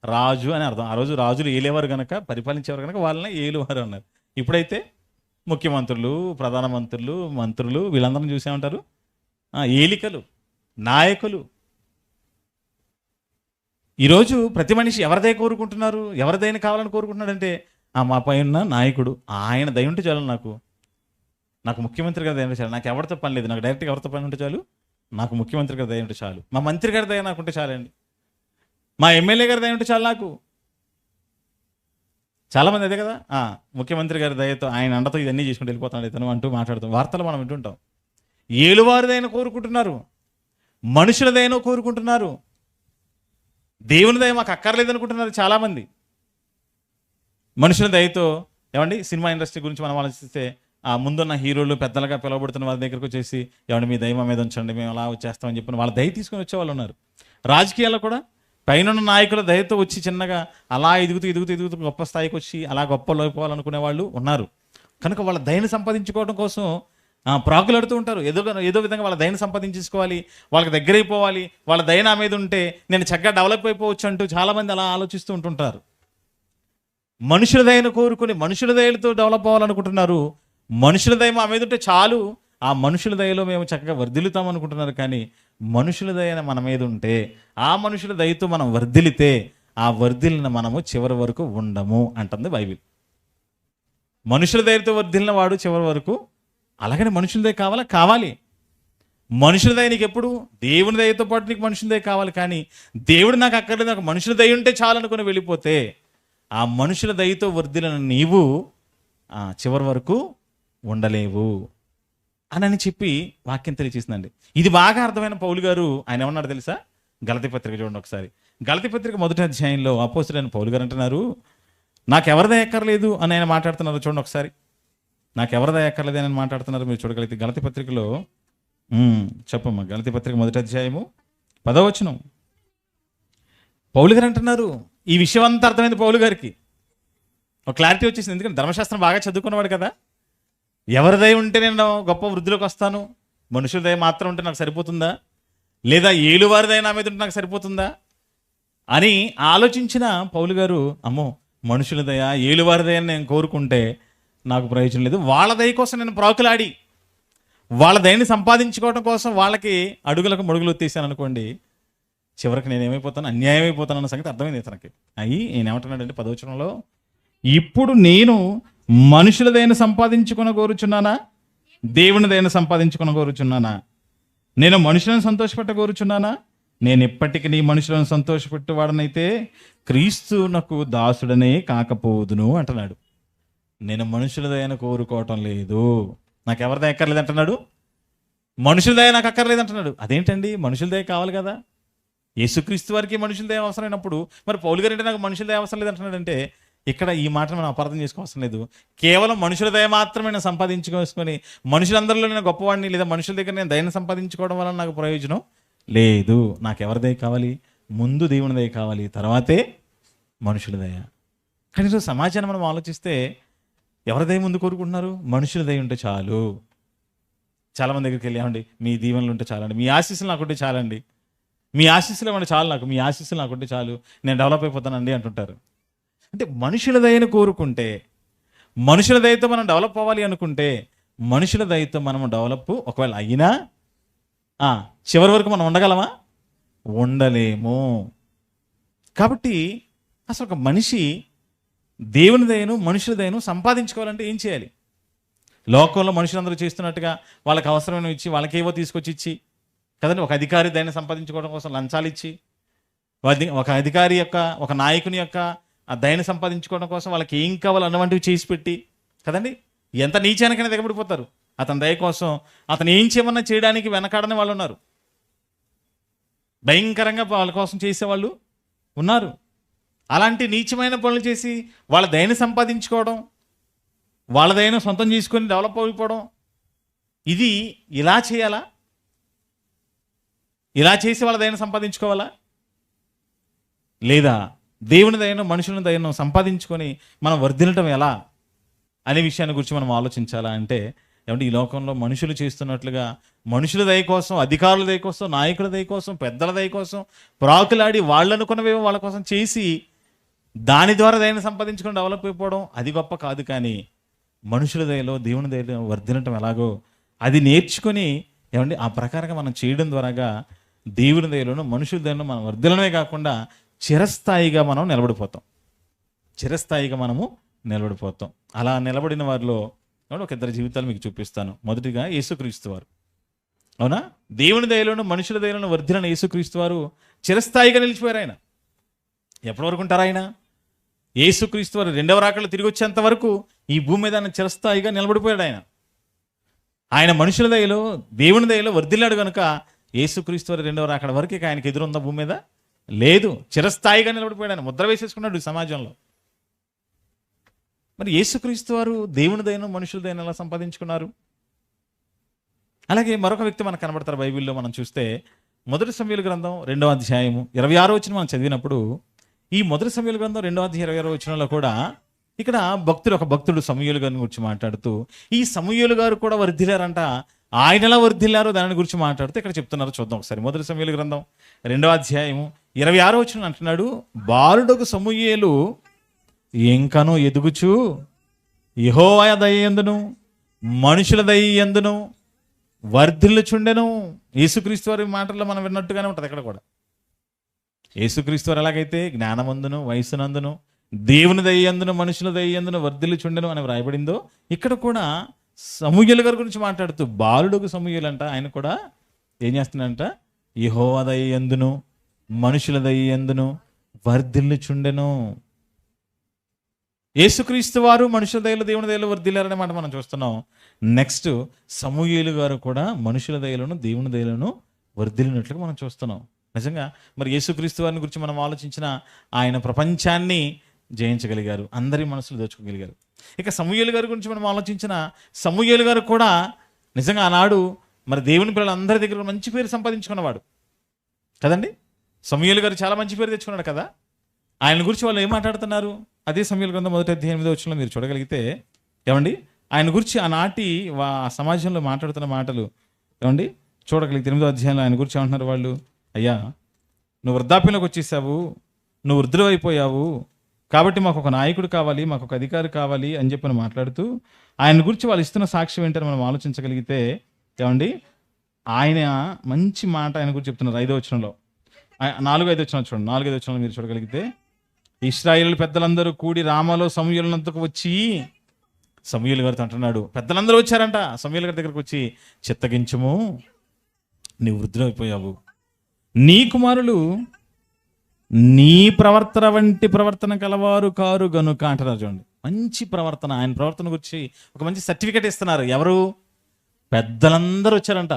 రాజు అని అర్థం. ఆ రోజు రాజులు ఏలేవారు కనుక, పరిపాలించేవారు కనుక వాళ్ళని ఏలువారు అన్నారు. ఇప్పుడైతే ముఖ్యమంత్రులు, ప్రధానమంత్రులు, మంత్రులు, వీళ్ళందరినీ చూసేమంటారు ఏలికలు, నాయకులు. ఈరోజు ప్రతి మనిషి ఎవరిదై కోరుకుంటున్నారు, ఎవరిదైనా కావాలని కోరుకుంటున్నాడంటే, మా పైన నాయకుడు ఆయన దయ ఉంటే చాలు, నాకు ముఖ్యమంత్రి గారి దయ ఉంటే చాలు, నాకు ఎవరితో పని లేదు, నాకు డైరెక్ట్గా ఎవరితో పని ఉంటే చాలు, నాకు ముఖ్యమంత్రి గారి దయ ఉంటే చాలు, మా మంత్రి గారి దయ నాకుంటే చాలండి, మా ఎమ్మెల్యే గారి దయ ఉంటే చాలు నాకు. చాలామంది అదే కదా, ముఖ్యమంత్రి గారి దయతో, ఆయన అండతో ఇవన్నీ చేసుకుంటూ వెళ్ళిపోతాడు ఇతను అంటూ మాట్లాడుతాం. వార్తలు మనం వింటుంటాం. ఏలువారిదైనా కోరుకుంటున్నారు, మనుషులదైనా కోరుకుంటున్నారు, దేవుని దయ మాకు అక్కర్లేదనుకుంటున్నారు చాలామంది. మనుషుల దయతో ఏమండి, సినిమా ఇండస్ట్రీ గురించి మనం ఆలోచిస్తే, ముందున్న హీరోలు పెద్దలుగా పిలువబడుతున్న వాళ్ళ దగ్గరకు వచ్చేసి, ఏమండి మీ దయ మా మీద ఉంచండి, మేము అలా వచ్చేస్తామని చెప్పిన వాళ్ళ దయ తీసుకొని వచ్చే వాళ్ళు ఉన్నారు. రాజకీయాల్లో కూడా పైన నాయకుల దయతో వచ్చి చిన్నగా అలా ఎదుగుతూ గొప్ప స్థాయికి వచ్చి అలా గొప్ప లోపోవాలనుకునే వాళ్ళు ఉన్నారు. కనుక వాళ్ళ దయని సంపాదించుకోవడం కోసం ప్రాకులాడుతూ ఉంటారు. ఏదో విధంగా వాళ్ళ దయని సంపాదించుకోవాలి, వాళ్ళకి దగ్గరైపోవాలి, వాళ్ళ దయ నా మీద ఉంటే నేను చక్కగా డెవలప్ అయిపోవచ్చు అంటూ చాలామంది అలా ఆలోచిస్తూ ఉంటుంటారు. మనుషుల దయను కోరుకుని మనుషుల దయలతో డెవలప్ అవ్వాలనుకుంటున్నారు. మనుషుల దయ మా మీద ఉంటే చాలు, ఆ మనుషుల దయలో మేము చక్కగా వర్ధిల్లుతాం అనుకుంటున్నారు. కానీ మనుషుల దయ మన మీద ఉంటే, ఆ మనుషుల దయతో మనం వర్ధిల్లితే, ఆ వర్ధిల్లిన మనము చివరి వరకు ఉండము అంటుంది బైబిల్. మనుషుల దయతో వర్ధిల్లిన వాడు చివరి వరకు. అలాగని మనుషుల దయ కావాలి. మనుషుల దయ నీకు ఎప్పుడు? దేవుని దయతో పాటు నీకు మనుషుల దయ కావాలి. కానీ దేవుడు నాకు అక్కర్లేదు, నాకు మనుషుల దయ ఉంటే చాలు అనుకుని వెళ్ళిపోతే, ఆ మనుషుల దయతో వర్ధిల్లిన నీవు చివరి వరకు ఉండలేవు అని చెప్పి వాక్యం తెలియచేసిందండి. ఇది బాగా అర్థమైన పౌలు గారు ఆయన ఏమన్నాడు తెలుసా? గలతీ పత్రిక చూడండి ఒకసారి. గలతీ పత్రిక 1వ అధ్యాయంలో అపోస్తలుడైన పౌలు గారు అంటున్నారు, నాకెవరి దయ అక్కర్లేదు అని ఆయన మాట్లాడుతున్నారు. చూడండి ఒకసారి, నాకెవరి దయ అక్కర్లేదు అని మాట్లాడుతున్నారు. మీరు చూడగలిగితే గలతీ పత్రికలో చెప్పమ్మా, గలతీ పత్రిక 1వ అధ్యాయము 10వ వచనం. పౌలు గారు అంటున్నారు, ఈ విషయం అంతా అర్థమైంది పౌలు గారికి, ఒక క్లారిటీ వచ్చేసింది. ఎందుకంటే ధర్మశాస్త్రం బాగా చదువుకున్నవాడు కదా. ఎవరి దయ ఉంటే నేను గొప్ప వృద్ధిలోకి వస్తాను, మనుషుల దయ మాత్రం ఉంటే నాకు సరిపోతుందా? లేదా ఏలువారిదయ నా మీద ఉంటే నాకు సరిపోతుందా అని ఆలోచించిన పౌలు గారు, అమ్మో మనుషుల దయ ఏలువారిదయ నేను కోరుకుంటే నాకు ప్రయోజనం లేదు, వాళ్ళ దయ కోసం నేను ప్రాకులాడి వాళ్ళ దయని సంపాదించుకోవడం కోసం వాళ్ళకి అడుగులకు మడుగులు ఎత్తేసాను అనుకోండి, చివరికి నేను ఏమైపోతాను, అన్యాయం అయిపోతాను అన్న సంగతి అర్థమైంది ఇతనికి. అయ్యి ఈయన ఏమంటున్నాడంటే 10వ వచనంలో, ఇప్పుడు నేను మనుషుల దయను సంపాదించుకుని కోరుచున్నానా, దేవుని దయను సంపాదించుకుని కోరుచున్నానా? నేను మనుషులను సంతోషపెట్ట కోరుచున్నానా? నేను ఎప్పటికీ నీ మనుషులను సంతోషపెట్టేవాడనైతే క్రీస్తునకు దాసుడనే కాకపోదును అంటున్నాడు. నేను మనుషుల దయను కోరుకోవటం లేదు, నాకు ఎవరి దయ అక్కర్లేదు అంటున్నాడు. మనుషుల దయ నాకు అక్కర్లేదు అంటున్నాడు. అదేంటండి, మనుషుల దయ కావాలి కదా, యేసుక్రీస్తు వారికి మనుషుల దయ అవసరమైనప్పుడు మరి పౌలు గారు అంటే నాకు మనుషుల దయ అవసరం లేదు అంటున్నాడంటే, ఇక్కడ ఈ మాటను మనం అపార్థం చేసుకోవసరం లేదు. కేవలం మనుషుల దయ మాత్రమే నేను సంపాదించుకోసుకొని మనుషులందరిలో నేను గొప్పవాడిని, లేదా మనుషుల దగ్గర నేను దయను సంపాదించుకోవడం వల్ల నాకు ప్రయోజనం లేదు. నాకు ఎవరి దయ కావాలి? ముందు దేవుని దయ కావాలి, తర్వాతే మనుషుల దయ. కానీ ఈరోజు సమాజాన్ని మనం ఆలోచిస్తే ఎవరి దయ ముందు కోరుకుంటున్నారు? మనుషుల దయ ఉంటే చాలు. చాలామంది దగ్గరికి వెళ్ళామండి, మీ దీవెనలు ఉంటే చాలండి, మీ ఆశీస్సులు నాకుంటే చాలండి, మీ ఆశీస్సులు ఏమంటే చాలు, నాకు మీ ఆశీస్సులు నాకుంటే చాలు, నేను డెవలప్ అయిపోతానండి అంటుంటారు. అంటే మనుషుల దయను కోరుకుంటే, మనుషుల దయతో మనం డెవలప్ అవ్వాలి అనుకుంటే, మనుషుల దయతో మనం డెవలప్ ఒకవేళ అయినా చివరి వరకు మనం ఉండగలమా? ఉండలేము. కాబట్టి అసలు ఒక మనిషి దేవుని దయను మనుషుల దయను సంపాదించుకోవాలంటే ఏం చేయాలి? లోకంలో మనుషులందరూ చేస్తున్నట్టుగా వాళ్ళకి అవసరమైన ఇచ్చి, వాళ్ళకేవో తీసుకొచ్చి ఇచ్చి కదండి, ఒక అధికారి దయను సంపాదించుకోవడం కోసం లంచాలు ఇచ్చి, ఒక అధికారి యొక్క, ఒక నాయకుని యొక్క ఆ దయను సంపాదించుకోవడం కోసం వాళ్ళకి ఏం కావాలో అన్నవంటివి చేసి పెట్టి కదండి, ఎంత నీచానికైనా దిగబడిపోతారు. అతని దయ కోసం అతను ఏం చేయమన్నా చేయడానికి వెనకాడని వాళ్ళు ఉన్నారు. భయంకరంగా వాళ్ళ కోసం చేసేవాళ్ళు ఉన్నారు. అలాంటి నీచమైన పనులు చేసి వాళ్ళ దయను సంపాదించుకోవడం, వాళ్ళ దయను సొంతం చేసుకొని డెవలప్ అయిపోవడం, ఇది ఇలా చేయాలా? ఇలా చేసి వాళ్ళ దయను సంపాదించుకోవాలా? లేదా దేవుని దయను మనుషుల దయను సంపాదించుకొని మనం వర్ధిల్లటం ఎలా అనే విషయాన్ని గురించి మనం ఆలోచించాలా? అంటే ఏమంటే ఈ లోకంలో మనుషులు చేస్తున్నట్లుగా మనుషుల దయ కోసం, అధికారుల దయ కోసం, నాయకుల దయ కోసం, పెద్దల దయ కోసం ప్రాకులాడి వాళ్ళు అనుకున్నవేమో వాళ్ళ కోసం చేసి దాని ద్వారా దయను సంపాదించుకొని డెవలప్ అయిపోవడం అది గొప్ప కాదు. కానీ మనుషుల దయలో దేవుని దయలో వర్ధిల్లటం ఎలాగో అది నేర్చుకొని ఏమండి ఆ ప్రకారంగా మనం చేయడం ద్వారాగా దేవుని దయలోను మనుషుల దయలో మనం వర్ధిల్లడమే కాకుండా చిరస్థాయిగా మనం నిలబడిపోతాం. చిరస్థాయిగా మనము నిలబడిపోతాం. అలా నిలబడిన వారిలో ఒక ఇద్దరు జీవితాలు మీకు చూపిస్తాను. మొదటిగా యేసుక్రీస్తు వారు. అవునా, దేవుని దయలోను మనుషుల దయలోను వర్ధిల్లిన యేసుక్రీస్తు వారు చిరస్థాయిగా నిలిచిపోయారు. ఆయన ఎప్పటి వరకు ఉంటారు? ఆయన యేసుక్రీస్తు వారు రెండవ రాకడలో తిరిగి వచ్చేంత వరకు ఈ భూమి మీద ఆయన చిరస్థాయిగా నిలబడిపోయాడు. ఆయన మనుషుల దయలో దేవుని దయలో వర్ధిల్లాడు కనుక యేసుక్రీస్తు వారు రెండవ రాకడ వరకు ఆయనకి ఎదురుందా భూమి మీద? లేదు. చిరస్థాయిగా నిలబడిపోయాడు. ఆయన ముద్ర వేసేసుకున్నాడు సమాజంలో. మరి యేసుక్రీస్తు వారు దేవుని దయను మనుషుల దయను ఎలా సంపాదించుకున్నారు? అలాగే మరొక వ్యక్తి మనకు కనబడతారు బైబిల్లో. మనం చూస్తే మొదటి సమూయేలు గ్రంథం 2వ అధ్యాయము 26వ వచనం మనం చదివినప్పుడు, ఈ మొదటి సమూయేలు గ్రంథం 2వ అధ్యాయం 26వ వచనంలో కూడా ఇక్కడ ఒక భక్తుడు సమూయేలు గారిని గురించి మాట్లాడుతూ, ఈ సమూయేలు గారు కూడా వర్ధిల్లారంట, ఆయన ఎలా వర్ధిల్లారో దాని గురించి మాట్లాడుతూ ఇక్కడ చెప్తున్నారు. చూద్దాం ఒకసారి. మొదటి సమూయేలు గ్రంథం 2వ అధ్యాయము 26వ వచనం అంటున్నాడు, బాలుడొక సమూయేలు ఇంకను ఎదుగుచు యెహోవా దయ యందును మనుషుల దయ యందును వర్ధిల్లుచుండెను. యేసుక్రీస్తు వారి మాటల్లో మనం విన్నట్టుగానే ఉంటుంది ఇక్కడ కూడా. యేసుక్రీస్తు వారు ఎలాగైతే జ్ఞానమందును వయసునందును దేవుని దయ యందును మనుషుల దయ యందును వర్ధిల్లుచుండెను అని వ్రాయబడిందో, ఇక్కడ కూడా సమూయేలు గారి గురించి మాట్లాడుతూ బాలుడుకు సమూయేలు అంట, ఆయన కూడా ఏం చేస్తున్నాడంట? యెహోవా దయ యందును మనుషుల దయ యందును వర్ధిల్లుచుండెను. యేసుక్రీస్తు వారు మనుషుల దయలో దేవుని దయలో వర్ధిల్లారనే మాట మనం చూస్తున్నాం. నెక్స్ట్ సమూయేలు గారు కూడా మనుషుల దయలోను దేవుని దయలోను వర్ధిల్లినట్లుగా మనం చూస్తున్నాం. నిజంగా మరి యేసుక్రీస్తు వారిని గురించి మనం ఆలోచించిన ఆయన ప్రపంచాన్ని జయించగలిగారు, అందరి మనసులు దోచుకోగలిగారు. ఇక సమూయేలు గారి గురించి మనం ఆలోచించిన సమూయేలు గారు కూడా నిజంగా ఆనాడు మరి దేవుని పిల్లలందరి దగ్గర మంచి పేరు సంపాదించుకున్నవాడు కదండి. సమూయేలు గారు చాలా మంచి పేరు తెచ్చుకున్నాడు కదా. ఆయన గురించి వాళ్ళు ఏం మాట్లాడుతున్నారు? అదే సమూయేలు గ్రంథం 1వ అధ్యాయం 8వ వచనంలో మీరు చూడగలిగితే ఏమండి ఆయన గురించి ఆనాటి సమాజంలో మాట్లాడుతున్న మాటలు ఏమండి, చూడగలిగితే 8వ అధ్యాయంలో ఆయన గురించి ఏమంటున్నారు వాళ్ళు, అయ్యా నువ్వు వృద్ధాప్యంలోకి వచ్చేసావు, నువ్వు వృద్ధులు అయిపోయావు, కాబట్టి మాకు ఒక నాయకుడు కావాలి, మాకు ఒక అధికారి కావాలి అని చెప్పి మాట్లాడుతూ ఆయన గురించి వాళ్ళు ఇస్తున్న సాక్ష్యం ఏంటని మనం ఆలోచించగలిగితే, ఏమండి ఆయన మంచి మాట ఆయన గురించి చెప్తున్నారు 5వ వచనంలో. 4-5 వచనాలు చూడండి. 4-5 వచనాలు మీరు చూడగలిగితే, ఇశ్రాయేలు పెద్దలందరూ కూడి రామాలో సమూయేలునందుకు వచ్చి, సమూయేలు గారితో అంటున్నాడు, పెద్దలందరూ వచ్చారంట సమూయేలు గారి దగ్గరకు వచ్చి, చిత్తగించుము, నీవు వృద్ధులు అయిపోయావు, నీ కుమారులు నీ ప్రవర్తన వంటి ప్రవర్తన కలవారు కారు గనుక అంటున్నారు. చూడండి, మంచి ప్రవర్తన, ఆయన ప్రవర్తన గురించి ఒక మంచి సర్టిఫికేట్ ఇస్తున్నారు. ఎవరు? పెద్దలందరూ వచ్చారంట.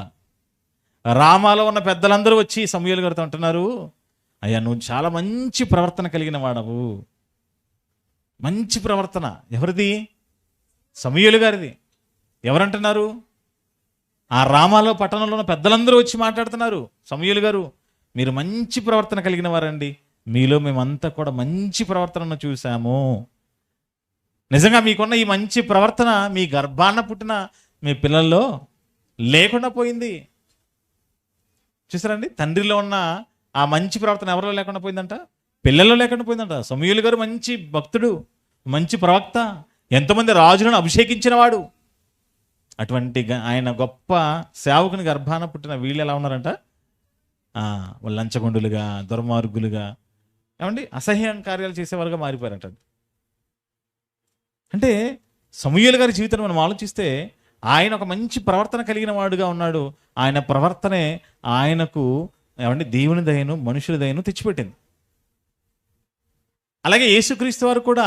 రామాలో ఉన్న పెద్దలందరూ వచ్చి సమూయేలు గారితో అంటున్నారు, అయ్యా నువ్వు చాలా మంచి ప్రవర్తన కలిగిన వాడవు. మంచి ప్రవర్తన ఎవరిది? సమూయేలు గారిది. ఎవరంటున్నారు? ఆ రామాలో పట్టణంలో ఉన్న పెద్దలందరూ వచ్చి మాట్లాడుతున్నారు, సమూయేలు గారు మీరు మంచి ప్రవర్తన కలిగిన వారండి, మీలో మేమంతా కూడా మంచి ప్రవర్తనను చూసాము. నిజంగా మీకున్న ఈ మంచి ప్రవర్తన మీ గర్భాన పుట్టిన మీ పిల్లల్లో లేకుండా పోయింది. చూసారండి, తండ్రిలో ఉన్న ఆ మంచి ప్రవర్తన ఎవరిలో లేకుండా పోయిందంట? పిల్లల్లో లేకుండా పోయిందంట. సమూయేలు గారు మంచి భక్తుడు, మంచి ప్రవక్త, ఎంతోమంది రాజులను అభిషేకించిన వాడు. అటువంటి ఆయన గొప్ప సేవకుని గర్భాన పుట్టిన వీళ్ళు ఎలా ఉన్నారంట? వాళ్ళు లంచగొండులుగా, దుర్మార్గులుగా, ఏమండి అసహ్యం కార్యాలు చేసేవారుగా మారిపోయారంట. అంటే సమూయేలు గారి జీవితాన్ని మనం ఆలోచిస్తే ఆయన ఒక మంచి ప్రవర్తన కలిగిన వాడుగా ఉన్నాడు. ఆయన ప్రవర్తనే ఆయనకు ఏమండి దేవుని దయను మనుషుల దయను తెచ్చిపెట్టింది. అలాగే యేసుక్రీస్తు వారు కూడా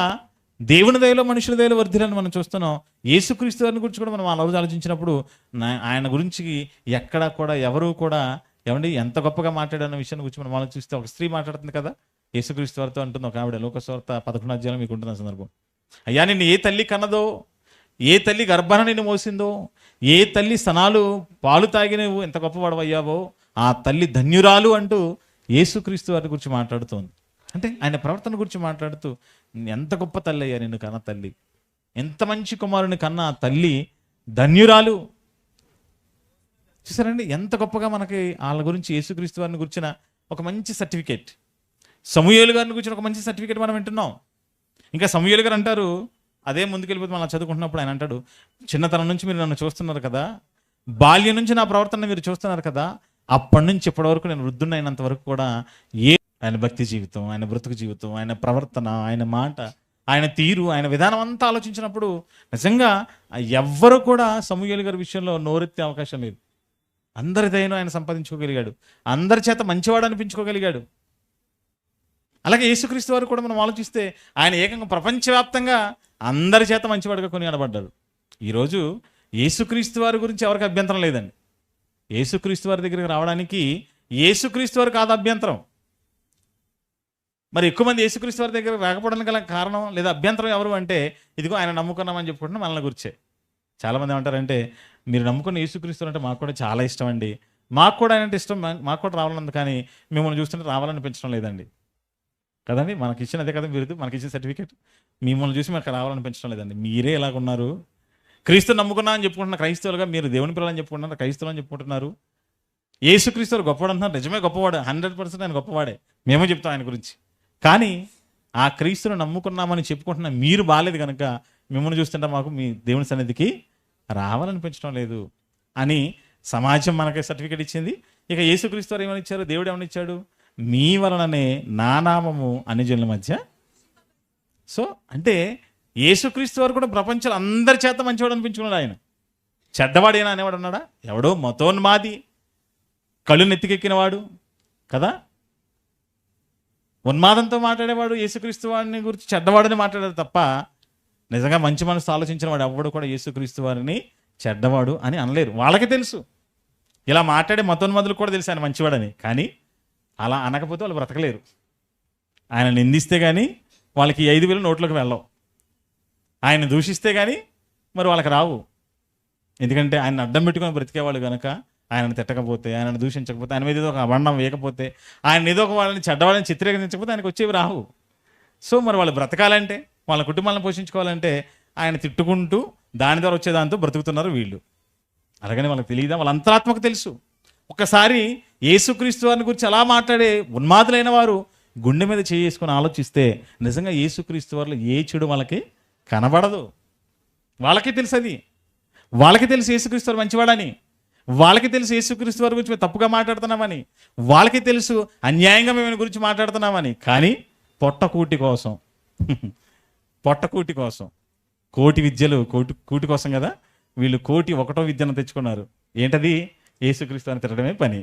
దేవుని దయలో మనుషుల దయలో వర్ధిలని మనం చూస్తున్నాం. యేసుక్రీస్తు వారిని గురించి కూడా మనం ఆ రోజు ఆలోచించినప్పుడు ఆయన గురించి ఎక్కడా కూడా ఎవరు కూడా ఏమండి ఎంత గొప్పగా మాట్లాడన్న విషయాన్ని గురించి మనం ఆలోచిస్తే, ఒక స్త్రీ మాట్లాడుతుంది కదా యేసుక్రీస్తు వారితో, అంటుంది ఒక ఆవిడ, లోకసువార్త 11వ అధ్యాయం మీకు ఉంటున్న సందర్భం. అయ్యా నిన్ను ఏ తల్లి కన్నదో, ఏ తల్లి గర్భాన నిన్ను మోసిందో, ఏ తల్లి స్తనాలు పాలు తాగి నువ్వు ఎంత గొప్పవాడు అయ్యావో ఆ తల్లి ధన్యురాలు అంటూ యేసుక్రీస్తు వారి గురించి మాట్లాడుతోంది. అంటే ఆయన ప్రవర్తన గురించి మాట్లాడుతూ, ఎంత గొప్ప తల్లి అయ్యా నిన్ను కన్న తల్లి, ఎంత మంచి కుమారుని కన్నా ఆ తల్లి ధన్యురాలు. చూసారండి ఎంత గొప్పగా మనకి వాళ్ళ గురించి యేసుక్రీస్తు వారిని గురించిన ఒక మంచి సర్టిఫికేట్, సమూయేలు గారిని గురించిన ఒక మంచి సర్టిఫికేట్ మనం వింటున్నాం. ఇంకా సమూయేలు గారు అంటారు, అదే ముందుకెళ్ళిపోతే మనం చదువుకుంటున్నప్పుడు ఆయన అంటాడు, చిన్నతనం నుంచి మీరు నన్ను చూస్తున్నారు కదా, బాల్యం నుంచి నా ప్రవర్తన మీరు చూస్తున్నారు కదా, అప్పటి నుంచి ఇప్పటి వరకు నేను వృద్ధున్నైనంత వరకు కూడా ఆయన భక్తి జీవితం, ఆయన బ్రతుకు జీవితం, ఆయన ప్రవర్తన, ఆయన మాట, ఆయన తీరు, ఆయన విధానం అంతా ఆలోచించినప్పుడు నిజంగా ఎవ్వరు కూడా సమూయేలు గారి విషయంలో నోరెత్తే అవకాశం లేదు. అందరి దయను ఆయన సంపాదించుకోగలిగాడు, అందరి చేత మంచివాడు అనిపించుకోగలిగాడు. అలాగే యేసుక్రీస్తు వారు కూడా మనం ఆలోచిస్తే ఆయన ఏకంగా ప్రపంచవ్యాప్తంగా అందరి చేత మంచివాడుగా కొనియాడబడ్డాడు. ఈరోజు యేసుక్రీస్తు వారి గురించి ఎవరికి అభ్యంతరం లేదండి. యేసుక్రీస్తు వారి దగ్గరికి రావడానికి యేసుక్రీస్తు వారికి కాదు అభ్యంతరం. మరి ఎక్కువ మంది యేసుక్రీస్తు వారి దగ్గర రాకపోవడానికి గల కారణం లేదా అభ్యంతరం ఎవరు అంటే, ఇదిగో ఆయన నమ్ముకున్నామని చెప్పుకుంటున్నా మనల్ని గురించే. చాలామంది ఏమంటారంటే, మీరు నమ్ముకున్న యేసుక్రీస్తు అంటే మాకు కూడా చాలా ఇష్టం అండి, మాకు కూడా ఆయన అంటే ఇష్టం, మాకు కూడా రావాలన్నది, కానీ మిమ్మల్ని చూస్తుంటే రావాలనిపించడం లేదండి కదండి. మనకి ఇచ్చిన అదే కదా బిరుదు, మనకి ఇచ్చిన సర్టిఫికేట్, మిమ్మల్ని చూసి మనకు రావాలనిపించడం లేదండి, మీరే ఎలాగున్నారు. క్రీస్తు నమ్ముకున్నా అని చెప్పుకుంటున్న క్రైస్తవులుగా మీరు దేవుని పిల్లలని చెప్పుకుంటున్నారు, క్రైస్తవులు అని చెప్పుకుంటున్నారు. యేసుక్రీస్తు గొప్పవాడు అంటున్నారు, నిజమే గొప్పవాడు, 100% ఆయన గొప్పవాడే, మేమే చెప్తాం ఆయన గురించి. కానీ ఆ క్రీస్తును నమ్ముకున్నామని చెప్పుకుంటున్న మీరు బాగాలేదు కనుక మిమ్మల్ని చూస్తుంటే మాకు మీ దేవుని సన్నిధికి రావాలనిపించడం లేదు అని సమాజం మనకి సర్టిఫికేట్ ఇచ్చింది. ఇక యేసుక్రీస్తు వారు ఏమని ఇచ్చారు? దేవుడు ఏమని ఇచ్చాడు? మీ వలననే నా నామము అన్యజనుల మధ్య. సో అంటే యేసుక్రీస్తు వారు కూడా ప్రపంచంలో అందరి చేత మంచివాడు అనిపించుకున్నాడు. ఆయన చెడ్డవాడేనా అనేవాడు ఉన్నాడా? ఎవడో మతోన్మాది, కళ్ళు నెత్తికెక్కినవాడు కదా, ఉన్మాదంతో మాట్లాడేవాడు యేసుక్రీస్తు వారిని గురించి చెడ్డవాడని మాట్లాడారు తప్ప నిజంగా మంచి మనసు ఆలోచించిన వాడు ఎవడు కూడా యేసుక్రీస్తు వారిని చెడ్డవాడు అని అనలేరు. వాళ్ళకి తెలుసు, ఇలా మాట్లాడే మతోన్మాదులకు కూడా తెలుసు ఆయన మంచివాడని, కానీ అలా అనకపోతే వాళ్ళు బ్రతకలేరు. ఆయన నిందిస్తే కానీ వాళ్ళకి 5,000 నోట్లోకి వెళ్ళవు, ఆయన దూషిస్తే కానీ మరి వాళ్ళకి రావు. ఎందుకంటే ఆయన అడ్డం పెట్టుకొని బ్రతికేవాళ్ళు కనుక ఆయనను తిట్టకపోతే, ఆయనను దూషించకపోతే, ఆయన మీద ఏదో ఒక అబండం వేయకపోతే, ఆయన ఏదో ఒక వాళ్ళని చెడ్డవాళ్ళని చిత్రీకరించకపోతే ఆయనకు వచ్చేవి రావు. సో మరి వాళ్ళు బ్రతకాలంటే, వాళ్ళ కుటుంబాలను పోషించుకోవాలంటే ఆయన తిట్టుకుంటూ దాని ద్వారా వచ్చేదాంతో బ్రతుకుతున్నారు వీళ్ళు. అలాగని వాళ్ళకి తెలియదా? వాళ్ళ అంతరాత్మకు తెలుసు. ఒకసారి యేసుక్రీస్తు వారిని గురించి అలా మాట్లాడే ఉన్మాదులైన వారు గుండె మీద చేసుకొని ఆలోచిస్తే నిజంగా యేసుక్రీస్తు వారిలో ఏ చెడు వాళ్ళకి కనబడదు. వాళ్ళకి తెలుసు అది, వాళ్ళకి తెలుసు యేసుక్రీస్తు వారు మంచివాడని, వాళ్ళకి తెలుసు యేసుక్రీస్తు వారి గురించి మేము తప్పుగా మాట్లాడుతున్నామని, వాళ్ళకి తెలుసు అన్యాయంగా మేము గురించి మాట్లాడుతున్నామని. కానీ పొట్టకూటి కోసం పొట్టకూటి కోసం కోటి విద్యలు కూటి కోసం కదా, వీళ్ళు కోటి ఒకటో విద్యను తెచ్చుకున్నారు. ఏంటది? యేసుక్రీస్తు అని తిరగడమే పని.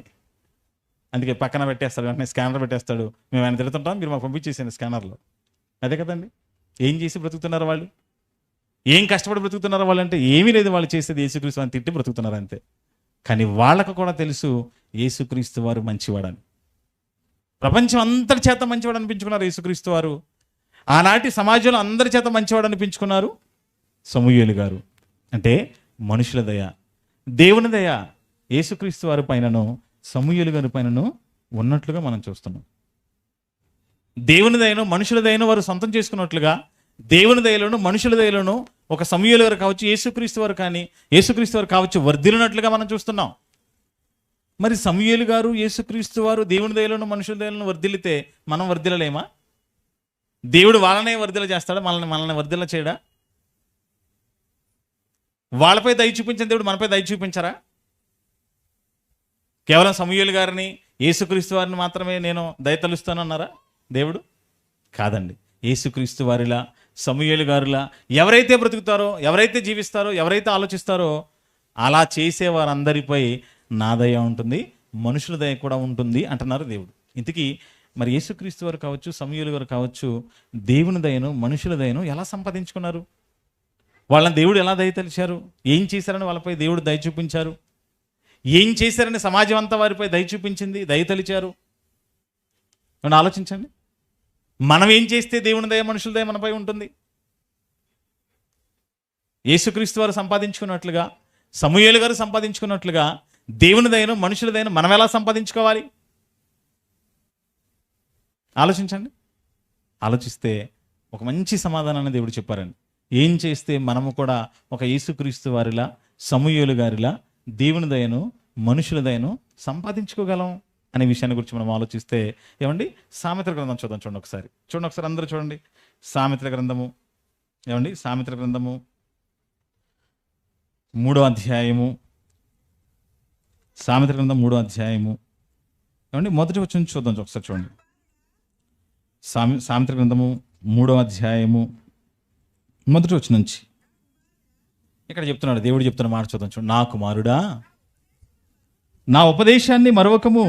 అందుకే పక్కన పెట్టేస్తాడు, వెంటనే స్కానర్ పెట్టేస్తాడు. మేము ఆయన తిరుగుతుంటాం, మీరు మాకు పంపించేసాను స్కానర్లో. అదే కదండి. ఏం చేసి బ్రతుకుతున్నారు వాళ్ళు? ఏం కష్టపడి బ్రతుకుతున్నారు వాళ్ళు? అంటే ఏమీ లేదు, వాళ్ళు చేసేది యేసుక్రీస్తు అని తిట్టి బ్రతుకుతున్నారు అంతే. కానీ వాళ్ళకు కూడా తెలుసు యేసుక్రీస్తు వారు మంచివాడని. ప్రపంచం అంతటి చేత మంచివాడు అనిపించుకున్నారు యేసుక్రీస్తు వారు. ఆనాటి సమాజంలో అందరి చేత మంచివాడు అనిపించుకున్నారు సమూయేలు గారు. అంటే మనుషుల దయ, దేవుని దయ యేసుక్రీస్తు వారి పైనను సమూయేలు గారి పైనను ఉన్నట్లుగా మనం చూస్తున్నాం. దేవుని దయను మనుషుల దయను వారు సొంతం చేసుకున్నట్లుగా దేవుని దయలోను మనుషుల దయలోను ఒక సమూయేలు గారు కావచ్చు, యేసుక్రీస్తు వారు కానీ యేసుక్రీస్తు వారు కావచ్చు వర్ధిల్లినట్లుగా మనం చూస్తున్నాం. మరి సమూయేలు గారు యేసుక్రీస్తు వారు దేవుని దయలోను మనుషుల దయలను వర్ధిల్లితే మనం వర్ధిల్లలేమా? దేవుడు వాళ్ళనే వర్ధిల్ల చేస్తాడా? మనల్ని వర్ధిల్ల చేయడా? వాళ్ళపై దయ చూపించిన దేవుడు మనపై దయ చూపించరా? కేవలం సమూయేలు గారిని యేసుక్రీస్తు వారిని మాత్రమే నేను దయతలుస్తానన్నారా దేవుడు? కాదండి. యేసుక్రీస్తు వారిలా సమూయేలు గారిలా ఎవరైతే బ్రతుకుతారో, ఎవరైతే జీవిస్తారో, ఎవరైతే ఆలోచిస్తారో అలా చేసే వారందరిపై నా దయ ఉంటుంది, మనుషుల దయ కూడా ఉంటుంది అంటున్నారు దేవుడు. ఇంతకీ మరి యేసుక్రీస్తు వారు కావచ్చు, సమూయేలు గారు కావచ్చు, దేవుని దయను మనుషుల దయను ఎలా సంపాదించుకున్నారు? వాళ్ళని దేవుడు ఎలా దయ తలిచారు? ఏం చేశారని వాళ్ళపై దేవుడు దయ చూపించారు? ఏం చేశారని సమాజం అంతా వారిపై దయ చూపించింది, దయ తలిచారు? ఆలోచించండి. మనం ఏం చేస్తే దేవుని దయ మనుషుల దయ మనపై ఉంటుంది? యేసుక్రీస్తు వారు సంపాదించుకున్నట్లుగా, సమూయేలు గారు సంపాదించుకున్నట్లుగా దేవుని దయను మనుషుల దయను మనం ఎలా సంపాదించుకోవాలి? ఆలోచించండి. ఆలోచిస్తే ఒక మంచి సమాధానాన్ని దేవుడు చెప్పారండి. ఏం చేస్తే మనము కూడా ఒక యేసుక్రీస్తు వారిలా సమూయేలు గారిలా దేవుని దయను మనుషుల దయను సంపాదించుకోగలం అనే విషయాన్ని గురించి మనం ఆలోచిస్తే, ఏమండి, సామెతల గ్రంథం చూడండి ఒకసారి అందరూ చూడండి. సామెతల గ్రంథము, ఏమండి, సామెతల గ్రంథము 3వ అధ్యాయము, సామెతల గ్రంథం 3వ అధ్యాయము, ఏమండి, మొదటి వచనం చూద్దాం ఒకసారి చూడండి. సామెతల గ్రంథము 3వ అధ్యాయము మొదటి వచనం నుంచి ఇక్కడ చెప్తున్నాడు, దేవుడు చెప్తున్న మాట చూద్దాం చూడండి. నా కుమారుడా, నా ఉపదేశాన్ని మరొకము,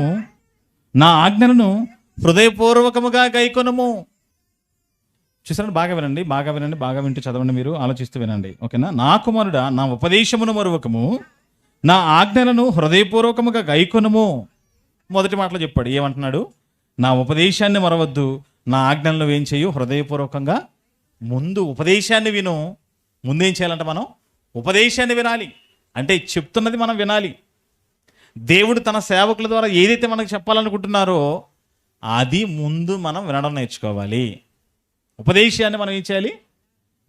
నా ఆజ్ఞలను హృదయపూర్వకముగా గైకొనుము. చూసారండి? బాగా వినండి, బాగా వింటూ చదవండి, మీరు ఆలోచిస్తూ వినండి, ఓకేనా? నా కుమారుడా, నా ఉపదేశమును మరొకము, నా ఆజ్ఞలను హృదయపూర్వకముగా గైకొనుము. మొదటి మాటలో చెప్పాడు. ఏమంటున్నాడు? నా ఉపదేశాన్ని మరవద్దు, నా ఆజ్ఞలను ఏం చేయు? హృదయపూర్వకంగా. ముందు ఉపదేశాన్ని విను. ముందేం చేయాలంట? మనం ఉపదేశాన్ని వినాలి. అంటే చెప్తున్నది మనం వినాలి. దేవుడు తన సేవకుల ద్వారా ఏదైతే మనకు చెప్పాలనుకుంటున్నారో అది ముందు మనం వినడం నేర్చుకోవాలి. ఉపదేశాన్ని మనం ఏం చేయాలి?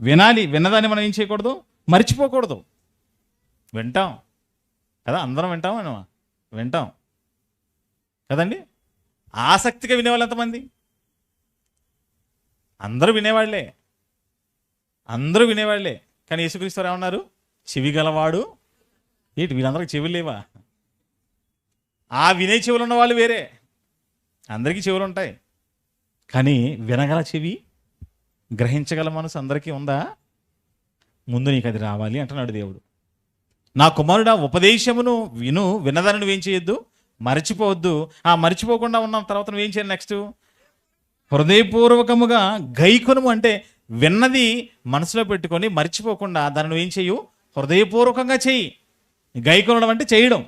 వినాలి. విన్నదాన్ని మనం ఏం చేయకూడదు? మర్చిపోకూడదు. వింటాం కదా, అందరం వింటాం కదండి. ఆసక్తిగా వినేవాళ్ళు ఎంతమంది? అందరూ వినేవాళ్లే. కానీ యేసుక్రీస్తు ఏమన్నారు? చెవి గలవాడు. ఏంటి, వీళ్ళందరికీ చెవులు లేవా? ఆ వినే చెవులు ఉన్న వాళ్ళు వేరే, అందరికీ చెవులు ఉంటాయి. కానీ వినగల చెవి, గ్రహించగల మనసు అందరికీ ఉందా? ముందు నీకు అది రావాలి అంటున్నాడు దేవుడు. నా కుమారుడా, ఉపదేశమును విను, విన్నదాన్ని నువ్వేం చేయొద్దు? మర్చిపోవద్దు. ఆ మర్చిపోకుండా ఉన్న తర్వాత నువ్వేం చేయాలి? నెక్స్ట్ హృదయపూర్వకముగా గైకొనుము. అంటే విన్నది మనసులో పెట్టుకొని మర్చిపోకుండా దాన్ని నువ్వేం చేయు? హృదయపూర్వకంగా చెయ్యి. గైకొనడం అంటే చేయడం.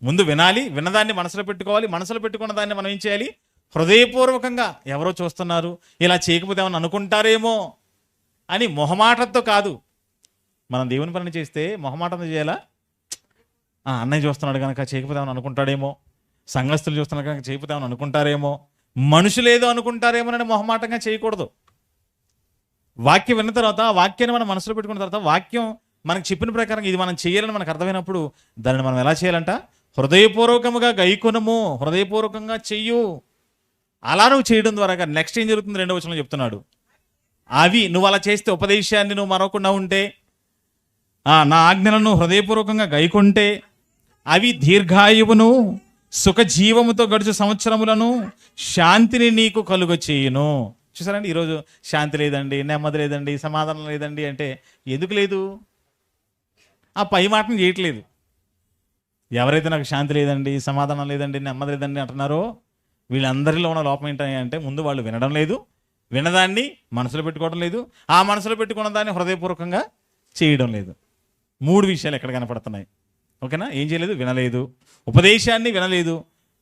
ముందు వినాలి, విన్నదాన్ని మనసులో పెట్టుకోవాలి. మనసులో పెట్టుకున్న దాన్ని మనం ఏం చేయాలి? హృదయపూర్వకంగా. ఎవరో చూస్తున్నారు, ఇలా చేయకపోతే ఏమన్నా అనుకుంటారేమో అని మొహమాటంతో కాదు. మనం దేవుని పని చేస్తే మొహమాటంతో చేయాలా? అన్నయ్య చూస్తున్నాడు కనుక చేయకపోతే ఏమన్నా అనుకుంటాడేమో, సంఘస్థులు చూస్తున్నారు కనుక చేయకపోతే ఏమన్నా అనుకుంటారేమో, మనుషులేదో అనుకుంటారేమోనని మొహమాటంగా చేయకూడదు. వాక్యం విన్న తర్వాత ఆ వాక్యాన్ని మనం మనసులో పెట్టుకున్న తర్వాత వాక్యం మనకు చెప్పిన ప్రకారం ఇది మనం చేయాలని మనకు అర్థమైనప్పుడు దాన్ని మనం ఎలా చేయాలంట? హృదయపూర్వకముగా గైకొనము, హృదయపూర్వకంగా చెయ్యు. అలా నువ్వు చేయడం ద్వారా నెక్స్ట్ ఏం జరుగుతుంది? 2వ వచనంలో చెప్తున్నాడు, అవి నువ్వు అలా చేస్తే, ఉపదేశాన్ని నువ్వు మరవకుండా ఉంటే, నా ఆజ్ఞలను హృదయపూర్వకంగా గైకొంటే, అవి దీర్ఘాయువును, సుఖజీవముతో గడుచు సంవత్సరములను, శాంతిని నీకు కలుగ చేయును. చూసారండి, ఈరోజు శాంతి లేదండి, నెమ్మది లేదండి, సమాధానం లేదండి అంటే ఎందుకు లేదు? ఆ పై మాటను చేయట్లేదు. ఎవరైతే నాకు శాంతి లేదండి, సమాధానం లేదండి, నెమ్మది లేదండి అంటున్నారో వీళ్ళందరిలో ఉన్న లోపం ఏంటంటే, ముందు వాళ్ళు వినడం లేదు, వినదాన్ని మనసులో పెట్టుకోవడం లేదు, ఆ మనసులో పెట్టుకున్న దాన్ని హృదయపూర్వకంగా చేయడం లేదు. 3 విషయాలు ఎక్కడ కనపడుతున్నాయి. ఓకేనా? ఏం చేయలేదు? వినలేదు, ఉపదేశాన్ని వినలేదు,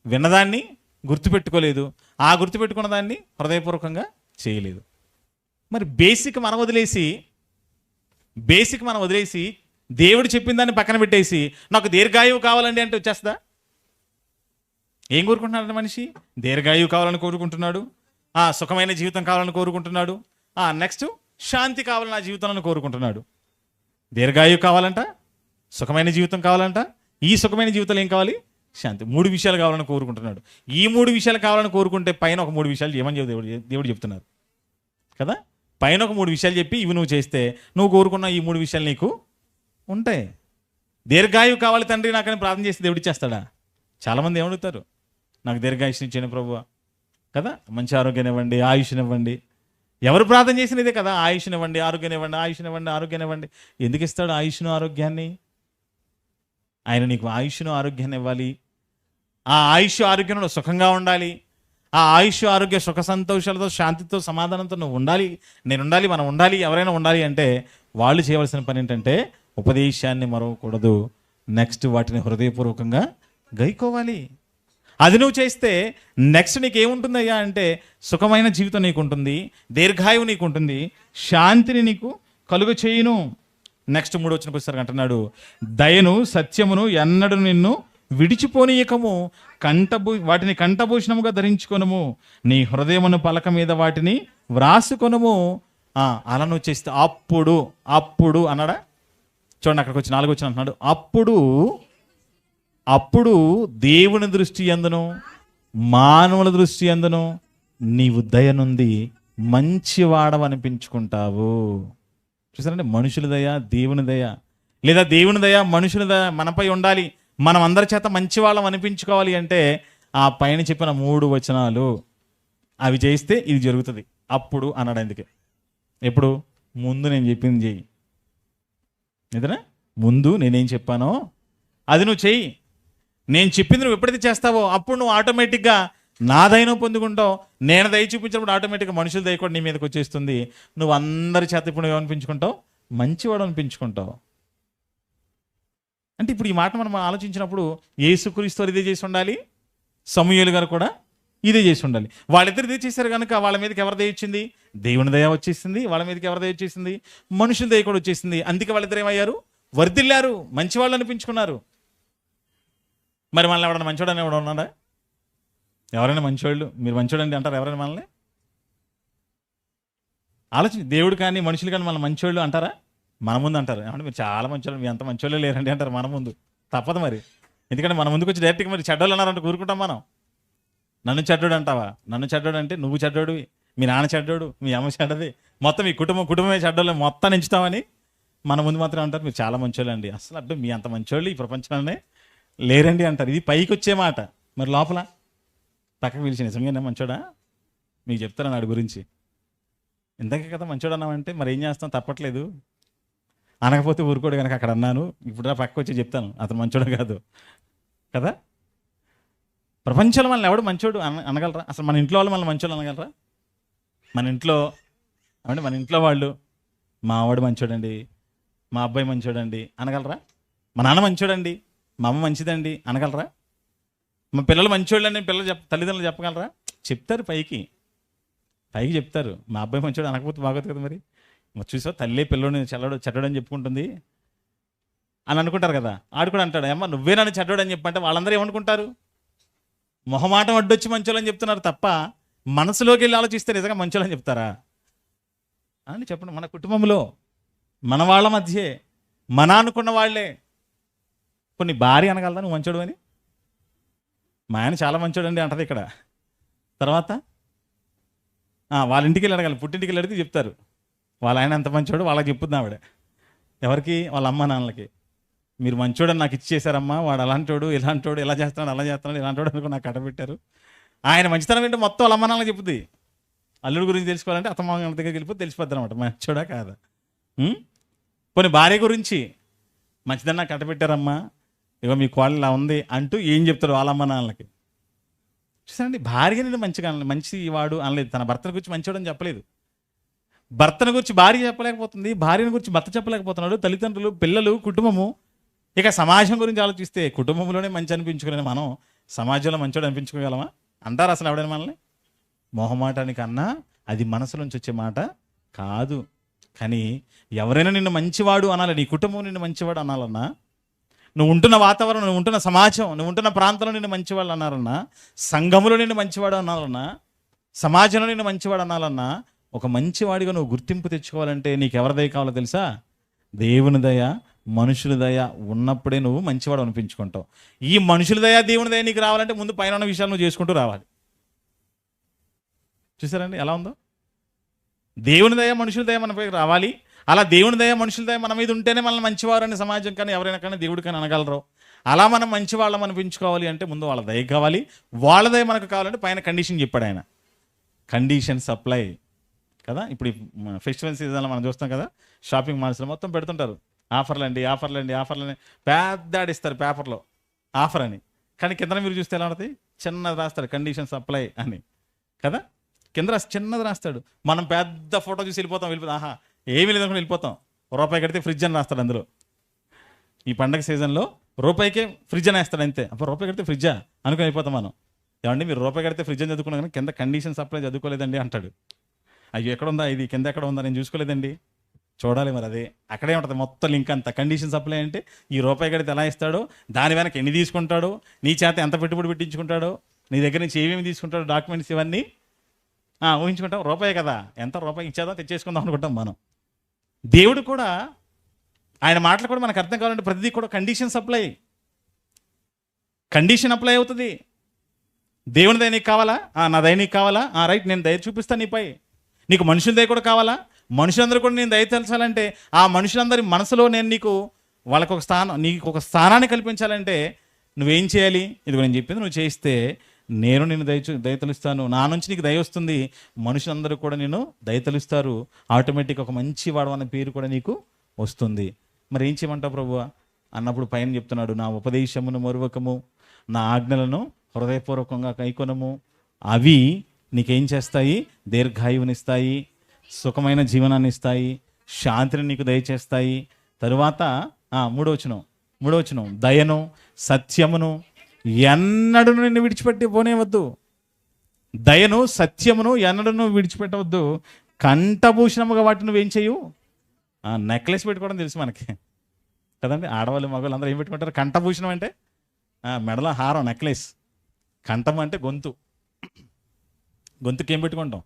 విన్నదాన్ని గుర్తుపెట్టుకోలేదు, ఆ గుర్తుపెట్టుకున్న దాన్ని హృదయపూర్వకంగా చేయలేదు. మరి బేసిక్ మనం వదిలేసి దేవుడు చెప్పిన దాన్ని పక్కన పెట్టేసి నాకు దీర్ఘాయువు కావాలండి అంటే వచ్చేస్తుందా? ఏం కోరుకుంటున్నాడు మనిషి? దీర్ఘాయువు కావాలని కోరుకుంటున్నాడు, సుఖమైన జీవితం కావాలని కోరుకుంటున్నాడు, నెక్స్ట్ శాంతి కావాలని నా జీవితంలో కోరుకుంటున్నాడు. దీర్ఘాయువు కావాలంట, సుఖమైన జీవితం కావాలంట, ఈ సుఖమైన జీవితంలో ఏం కావాలి? శాంతి. 3 విషయాలు కావాలని కోరుకుంటున్నాడు. ఈ 3 విషయాలు కావాలని కోరుకుంటే పైన ఒక 3 విషయాలు ఏమని దేవుడు చెప్తున్నారు కదా. పైన ఒక 3 విషయాలు చెప్పి ఇవి నువ్వు చేస్తే నువ్వు కోరుకున్న ఈ 3 విషయాలు నీకు ఉంటాయి. దీర్ఘాయువు కావాలి తండ్రి నాకని ప్రార్థన చేస్తే దేవుడు ఇచ్చేస్తాడా? చాలామంది ఏమడుగుతారు, నాకు దీర్ఘాయుష్ని ఇచ్చాను ప్రభువా కదా, మంచి ఆరోగ్యాన్ని ఇవ్వండి, ఆయుష్నివ్వండి. ఎవరు ప్రార్థన చేసిన ఇదే కదా, ఆయుష్నివ్వండి, ఆరోగ్యాన్ని ఇవ్వండి. ఎందుకు ఇస్తాడు ఆయుష్ను, ఆరోగ్యాన్ని? ఆయన నీకు ఆయుష్ను, ఆరోగ్యాన్ని ఇవ్వాలి. ఆ ఆయుష్ ఆరోగ్యంలో సుఖంగా ఉండాలి. ఆ ఆయుష్ ఆరోగ్య సుఖ సంతోషాలతో, శాంతితో, సమాధానంతో నువ్వు ఉండాలి, నేను ఉండాలి, మనం ఉండాలి, ఎవరైనా ఉండాలి అంటే వాళ్ళు చేయవలసిన పని ఏంటంటే ఉపదేశాన్ని మరవకూడదు, నెక్స్ట్ వాటిని హృదయపూర్వకంగా గైకోవాలి. అది నువ్వు చేస్తే నెక్స్ట్ నీకేముంటుందయ్యా అంటే సుఖమైన జీవితం నీకు ఉంటుంది, దీర్ఘాయువు నీకు ఉంటుంది, శాంతిని నీకు కలుగ చేయును. నెక్స్ట్ 3వ వచనంకి వచ్చేసరికి అంటున్నాడు, దయను సత్యమును ఎన్నడూ నిన్ను విడిచిపోనీయకము, వాటిని కంఠభూషణముగా ధరించుకొనుము, నీ హృదయమును పలక మీద వాటిని వ్రాసుకొనుము. అలా నువ్వు చేస్తే అప్పుడు అన్నాడా? చూడండి, అక్కడికి వచ్చి 4వ వచనం అంటున్నాడు, అప్పుడు దేవుని దృష్టి యందును మానవుల దృష్టి యందును నీవు దయనుంది మంచివాడవనిపించుకుంటావు. చూసారంటే మనుషుల దయ, దేవుని దయ, లేదా దేవుని దయ మనుషుల దయ మనపై ఉండాలి, మనం అందరి చేత మంచి వాళ్ళం అనిపించుకోవాలి అంటే ఆ పైన చెప్పిన 3 వచనాలు అవి చేస్తే ఇది జరుగుతుంది. అప్పుడు అన్నాడు. అందుకే ఎప్పుడు? ముందు నేను చెప్పింది చెయ్యి. నిజమే, ముందు నేనేం చెప్పానో అది నువ్వు చెయ్యి. నేను చెప్పింది నువ్వు ఎప్పుడైతే చేస్తావో అప్పుడు నువ్వు ఆటోమేటిక్గా నా దయను పొందుకుంటావు. నేను దయ చూపించినప్పుడు ఆటోమేటిక్గా మనుషుల దయ కూడా నీ మీదకి వచ్చేస్తుంది. నువ్వు అందరి చేత ఇప్పుడు ఏమనిపించుకుంటావు? మంచివాడు అనిపించుకుంటావు. అంటే ఇప్పుడు ఈ మాట మనం ఆలోచించినప్పుడు యేసుక్రీస్తు ఇదే చేసి ఉండాలి, సమూయేలు గారు కూడా ఇదే చేసి ఉండాలి. వాళ్ళిద్దరు ఇదే చేశారు కనుక వాళ్ళ మీదకి ఎవరి దయ వచ్చింది? దేవుని దయ వచ్చేసింది. వాళ్ళ మీదకి ఎవరి దయ వచ్చేసింది? మనుషుల దయ కూడా వచ్చేసింది. అందుకే వాళ్ళిద్దరు ఏమయ్యారు? వర్ధిల్లారు, మంచివాళ్ళు అనిపించుకున్నారు. మరి మనల్ని ఎవడన్నా మంచివాడు అని ఎవడ ఉన్నాడా? ఎవరైనా మంచివాళ్ళు మీరు మంచివాడండి అంటారు ఎవరైనా మనల్ని? ఆలోచించి దేవుడు కానీ మనుషులు కానీ మన మంచివాళ్ళు అంటారా? మన ముందు అంటారు, ఏమంటే మీరు చాలా మంచివాళ్ళు, మీ అంత మంచివాళ్ళే లేరండి అంటారు మన ముందు. తప్పదు మరి, ఎందుకంటే మన ముందుకు వచ్చి డైరెక్ట్గా మరి చెడ్డోళ్ళు అన్నారంటే కూరుకుంటాం మనం. నన్ను చెడ్డోడు అంటావా? నన్ను చెడ్డోడు అంటే నువ్వు చెడ్డోడివి, మీ నాన్న చెడ్డోడు, మీ అమ్మ చెడ్డది, మొత్తం మీ కుటుంబమే చెడ్డోళ్ళు మొత్తం ఎంచుతామని మన ముందు మాత్రం అంటారు మీరు చాలా మంచోళ్ళు అండి. అసలు అబ్బే మీ అంత మంచోళ్ళు ఈ ప్రపంచంలోనే లేరండి అంటారు. ఇది పైకి వచ్చే మాట. మరి లోపల పక్కకు పిలిచి నిజంగానే మంచోడా మీకు చెప్తారా నాడు గురించి? ఇంతకే కదా మంచోడు అన్నామంటే మరి ఏం చేస్తాం, తప్పట్లేదు. అనకపోతే ఊరుకోడు కనుక అక్కడ అన్నాను, ఇప్పుడు నా పక్కకు వచ్చి చెప్తాను అతను మంచోడు కాదు కదా. ప్రపంచంలో మనల్ని ఎవడు మంచోడు అనగలరా? అసలు మన ఇంట్లో వాళ్ళు మనల్ని మంచోళ్ళు అనగలరా? మన ఇంట్లో అంటే మన ఇంట్లో వాళ్ళు మా ఆవిడ మంచోడండి, మా అబ్బాయి మంచోడండి అనగలరా? మా నాన్న మంచోడండి, మా అమ్మ మంచిదండి అనగలరా? మా పిల్లలు మంచోళ్ళండి తల్లిదండ్రులు చెప్పగలరా? చెప్తారు, పైకి చెప్తారు. మా అబ్బాయి మంచోడు అనకపోతే బాగోదు కదా. మరి చూసా తల్లి పిల్లోని చెడ్డోడని చెప్పుకుంటుంది అని అనుకుంటారు కదా. ఆడు కూడా అంటాడు, అమ్మ నువ్వే నన్ను చెడ్డోడని చెప్పంటే వాళ్ళందరూ ఏమనుకుంటారు? మొహమాటం అడ్డొచ్చి మంచోళ్ళని చెప్తున్నారు తప్ప మనసులోకి వెళ్ళి ఆలోచిస్తే నిజంగా మంచోళ్ళని చెప్తారా అని చెప్పండి. మన కుటుంబంలో మన వాళ్ళ మధ్యే మన అనుకున్న వాళ్ళే కొన్ని భార్య అనగలదా నువ్వు మంచోడు అని? మా ఆయన చాలా మంచోడండి అంటది ఇక్కడ. తర్వాత వాళ్ళ ఇంటికి వెళ్ళి అడగాలి, పుట్టింటికి వెళ్ళి అడిగితే చెప్తారు వాళ్ళ ఆయన ఎంత మంచోడు, వాళ్ళకి చెప్పుద్ది ఆవిడ. ఎవరికి? వాళ్ళ అమ్మ నాన్నలకి. మీరు మంచోడని నాకు ఇచ్చేసారమ్మా, వాడు అలాంటోడు ఇలాంటోడు, ఇలా చేస్తున్నాడు అలా చేస్తున్నాడు ఇలాంటోడు అనుకో నాకు కట్టబెట్టారు. ఆయన మంచితనం ఏంటో మొత్తం వాళ్ళ అమ్మ నాన్నలకి చెప్పుద్ది. అల్లుడి గురించి తెలుసుకోవాలంటే అత్తమ్మ దగ్గరికి వెళ్ళిపోతే తెలిసిపోద్ది అనమాట మంచోడా కాదా. పోనీ భార్య గురించి మంచిదని నాకు కట్టబెట్టారమ్మా, ఇగో మీ కోడలు ఇలా ఉంది అంటూ ఏం చెప్తాడు వాళ్ళ అమ్మ నాన్నలకి. చూసానండి, భార్య నేను మంచిగా మంచి వాడు అనలేదు, తన భర్తను గురించి మంచివాడు అని చెప్పలేదు. భర్తను గురించి భార్య చెప్పలేకపోతుంది, భార్యను గురించి భర్త చెప్పలేకపోతున్నాడు, తల్లిదండ్రులు, పిల్లలు, కుటుంబము. ఇక సమాజం గురించి ఆలోచిస్తే కుటుంబంలోనే మంచి అనిపించుకునే మనం సమాజంలో మంచోడు అనిపించుకోగలమా? అంటారు అసలు ఎవడైనా మనల్ని? మొహమాటానికన్నా అది మనసులోంచి వచ్చే మాట కాదు. కానీ ఎవరైనా నిన్ను మంచివాడు అనాలి, నీ కుటుంబం నిన్ను మంచివాడు అనాలన్నా, నువ్వు ఉంటున్న వాతావరణం, నువ్వు ఉంటున్న సమాజం, నువ్వు ఉంటున్న ప్రాంతంలో నిన్ను మంచివాళ్ళు అన్నారన్నా, సంఘములో నిన్ను మంచివాడు అనాలన్నా, సమాజంలో నిన్ను మంచివాడు అనాలన్నా, ఒక మంచివాడిగా నువ్వు గుర్తింపు తెచ్చుకోవాలంటే నీకు ఎవరి దయ కావాలో తెలుసా? దేవుని దయ, మనుషుల దయ ఉన్నప్పుడే నువ్వు మంచివాడు అనిపించుకుంటావు. ఈ మనుషుల దయ, దేవుని దయ నీకు రావాలంటే ముందు పైన ఉన్న విషయాలు నువ్వు చేసుకుంటూ రావాలి. చూసారండి ఎలా ఉందో? దేవుని దయ, మనుషుల దయ మనపై రావాలి. అలా దేవుని దయ, మనుషుల దయ మన మీద ఉంటేనే మనల్ని మంచివారని సమాజం కానీ ఎవరైనా కానీ దేవుడి కానీ అనగలరు. అలా మనం మంచివాళ్ళం అనిపించుకోవాలి అంటే ముందు వాళ్ళ దయ కావాలి. వాళ్ళ దయ మనకు కావాలంటే పైన కండిషన్ చెప్పాడు ఆయన, కండిషన్ సప్లై కదా. ఇప్పుడు ఫెస్టివల్ సీజన్లో మనం చూస్తాం కదా, షాపింగ్ మాల్స్లో మొత్తం పెడుతుంటారు ఆఫర్లు అండి, ఆఫర్లు అండి, ఆఫర్లు అని పెద్ద ఆడిస్తారు పేపర్లో ఆఫర్ అని. కానీ కింద మీరు చూస్తే ఎలా ఉంటుంది? చిన్నది రాస్తాడు కండిషన్ సప్లై అని కదా. కింద చిన్నది రాస్తాడు, మనం పెద్ద ఫోటో చూసి వెళ్ళిపోతాం. ఆహా ఏమీ లేదనుకుని వెళ్ళిపోతాం. రూపాయి కడితే ఫ్రిడ్జ్ అని రాస్తాడు అందులో. ఈ పండగ సీజన్లో రూపాయికే ఫ్రిడ్జ్ అని వేస్తాడు అంతే. అప్పుడు రూపాయి కడితే ఫ్రిడ్జా అనుకుని వెళ్ళిపోతాం మనం. ఏమండి మీరు రూపాయి కడితే ఫ్రిడ్జ్ అని చదువుకున్నా కానీ కింద కండిషన్ సప్లై చదువుకోలేదండి అంటాడు. అయ్యో ఎక్కడ ఉందా ఇది, కింద ఎక్కడ ఉందా, నేను చూసుకోలేదండి. చూడాలి మరి, అదే అక్కడే ఉంటుంది మొత్తం లింక్ అంతా. కండిషన్ సప్లై అంటే ఈ రూపాయి కడితే ఎలా ఇస్తాడో, దాని వెనక ఎన్ని తీసుకుంటాడో, నీ చేత ఎంత పెట్టుబడి పెట్టించుకుంటాడో, నీ దగ్గర నుంచి ఏమేమి తీసుకుంటాడో డాక్యుమెంట్స్ ఇవన్నీ ఊహించుకుంటాం. రూపాయి కదా, ఎంత రూపాయి ఇచ్చేదా తెచ్చేసుకుందాం అనుకుంటాం మనం. దేవుడు కూడా ఆయన మాటలు కూడా మనకు అర్థం కావాలంటే ప్రతిదీ కూడా కండిషన్ సప్లై, కండిషన్ అప్లై అవుతుంది. దేవుని దయ నీకు కావాలా? నా దయ నీకు కావాలా? రైట్, నేను దయ చూపిస్తాను నీపై. నీకు మనుషుల దయ కూడా కావాలా? మనుషులందరూ కూడా నేను దయ తెలచాలంటే ఆ మనుషులందరి మనసులో నేను నీకు వాళ్ళకు ఒక స్థానం, నీకు ఒక స్థానాన్ని కల్పించాలంటే నువ్వేం చేయాలి? ఇదిగో నేను చెప్పింది నువ్వు చేయిస్తే నేను నిన్ను దయతలుస్తాను, నా నుంచి నీకు దయ వస్తుంది, మనుషులందరూ కూడా నేను దయతలుస్తారు, ఆటోమేటిక్ ఒక మంచి వాడు అనే పేరు కూడా నీకు వస్తుంది. మరి ఏం చేయమంటావు ప్రభువా అన్నప్పుడు పైన చెప్తున్నాడు, నా ఉపదేశమును మరువకము, నా ఆజ్ఞలను హృదయపూర్వకంగా కైకొనము, అవి నీకేం చేస్తాయి? దీర్ఘాయువునిస్తాయి, సుఖమైన జీవనాన్ని ఇస్తాయి, శాంతిని నీకు దయచేస్తాయి. తరువాత మూడో వచనం, దయను సత్యమును ఎన్నడూ నిన్ను విడిచిపెట్టి పోనేవద్దు. దయను సత్యమును ఎన్నడూ విడిచిపెట్టవద్దు. కంఠభూషణముగా వాటిని నువ్వేం చేయు? నెక్లెస్ పెట్టుకోవడం తెలుసు మనకి కదండి, ఆడవాళ్ళు మగవాళ్ళు అందరూ ఏం పెట్టుకుంటారు? కంఠభూషణం అంటే మెడలో హారం, నెక్లెస్. కంఠం అంటే గొంతుకి ఏం పెట్టుకుంటాం?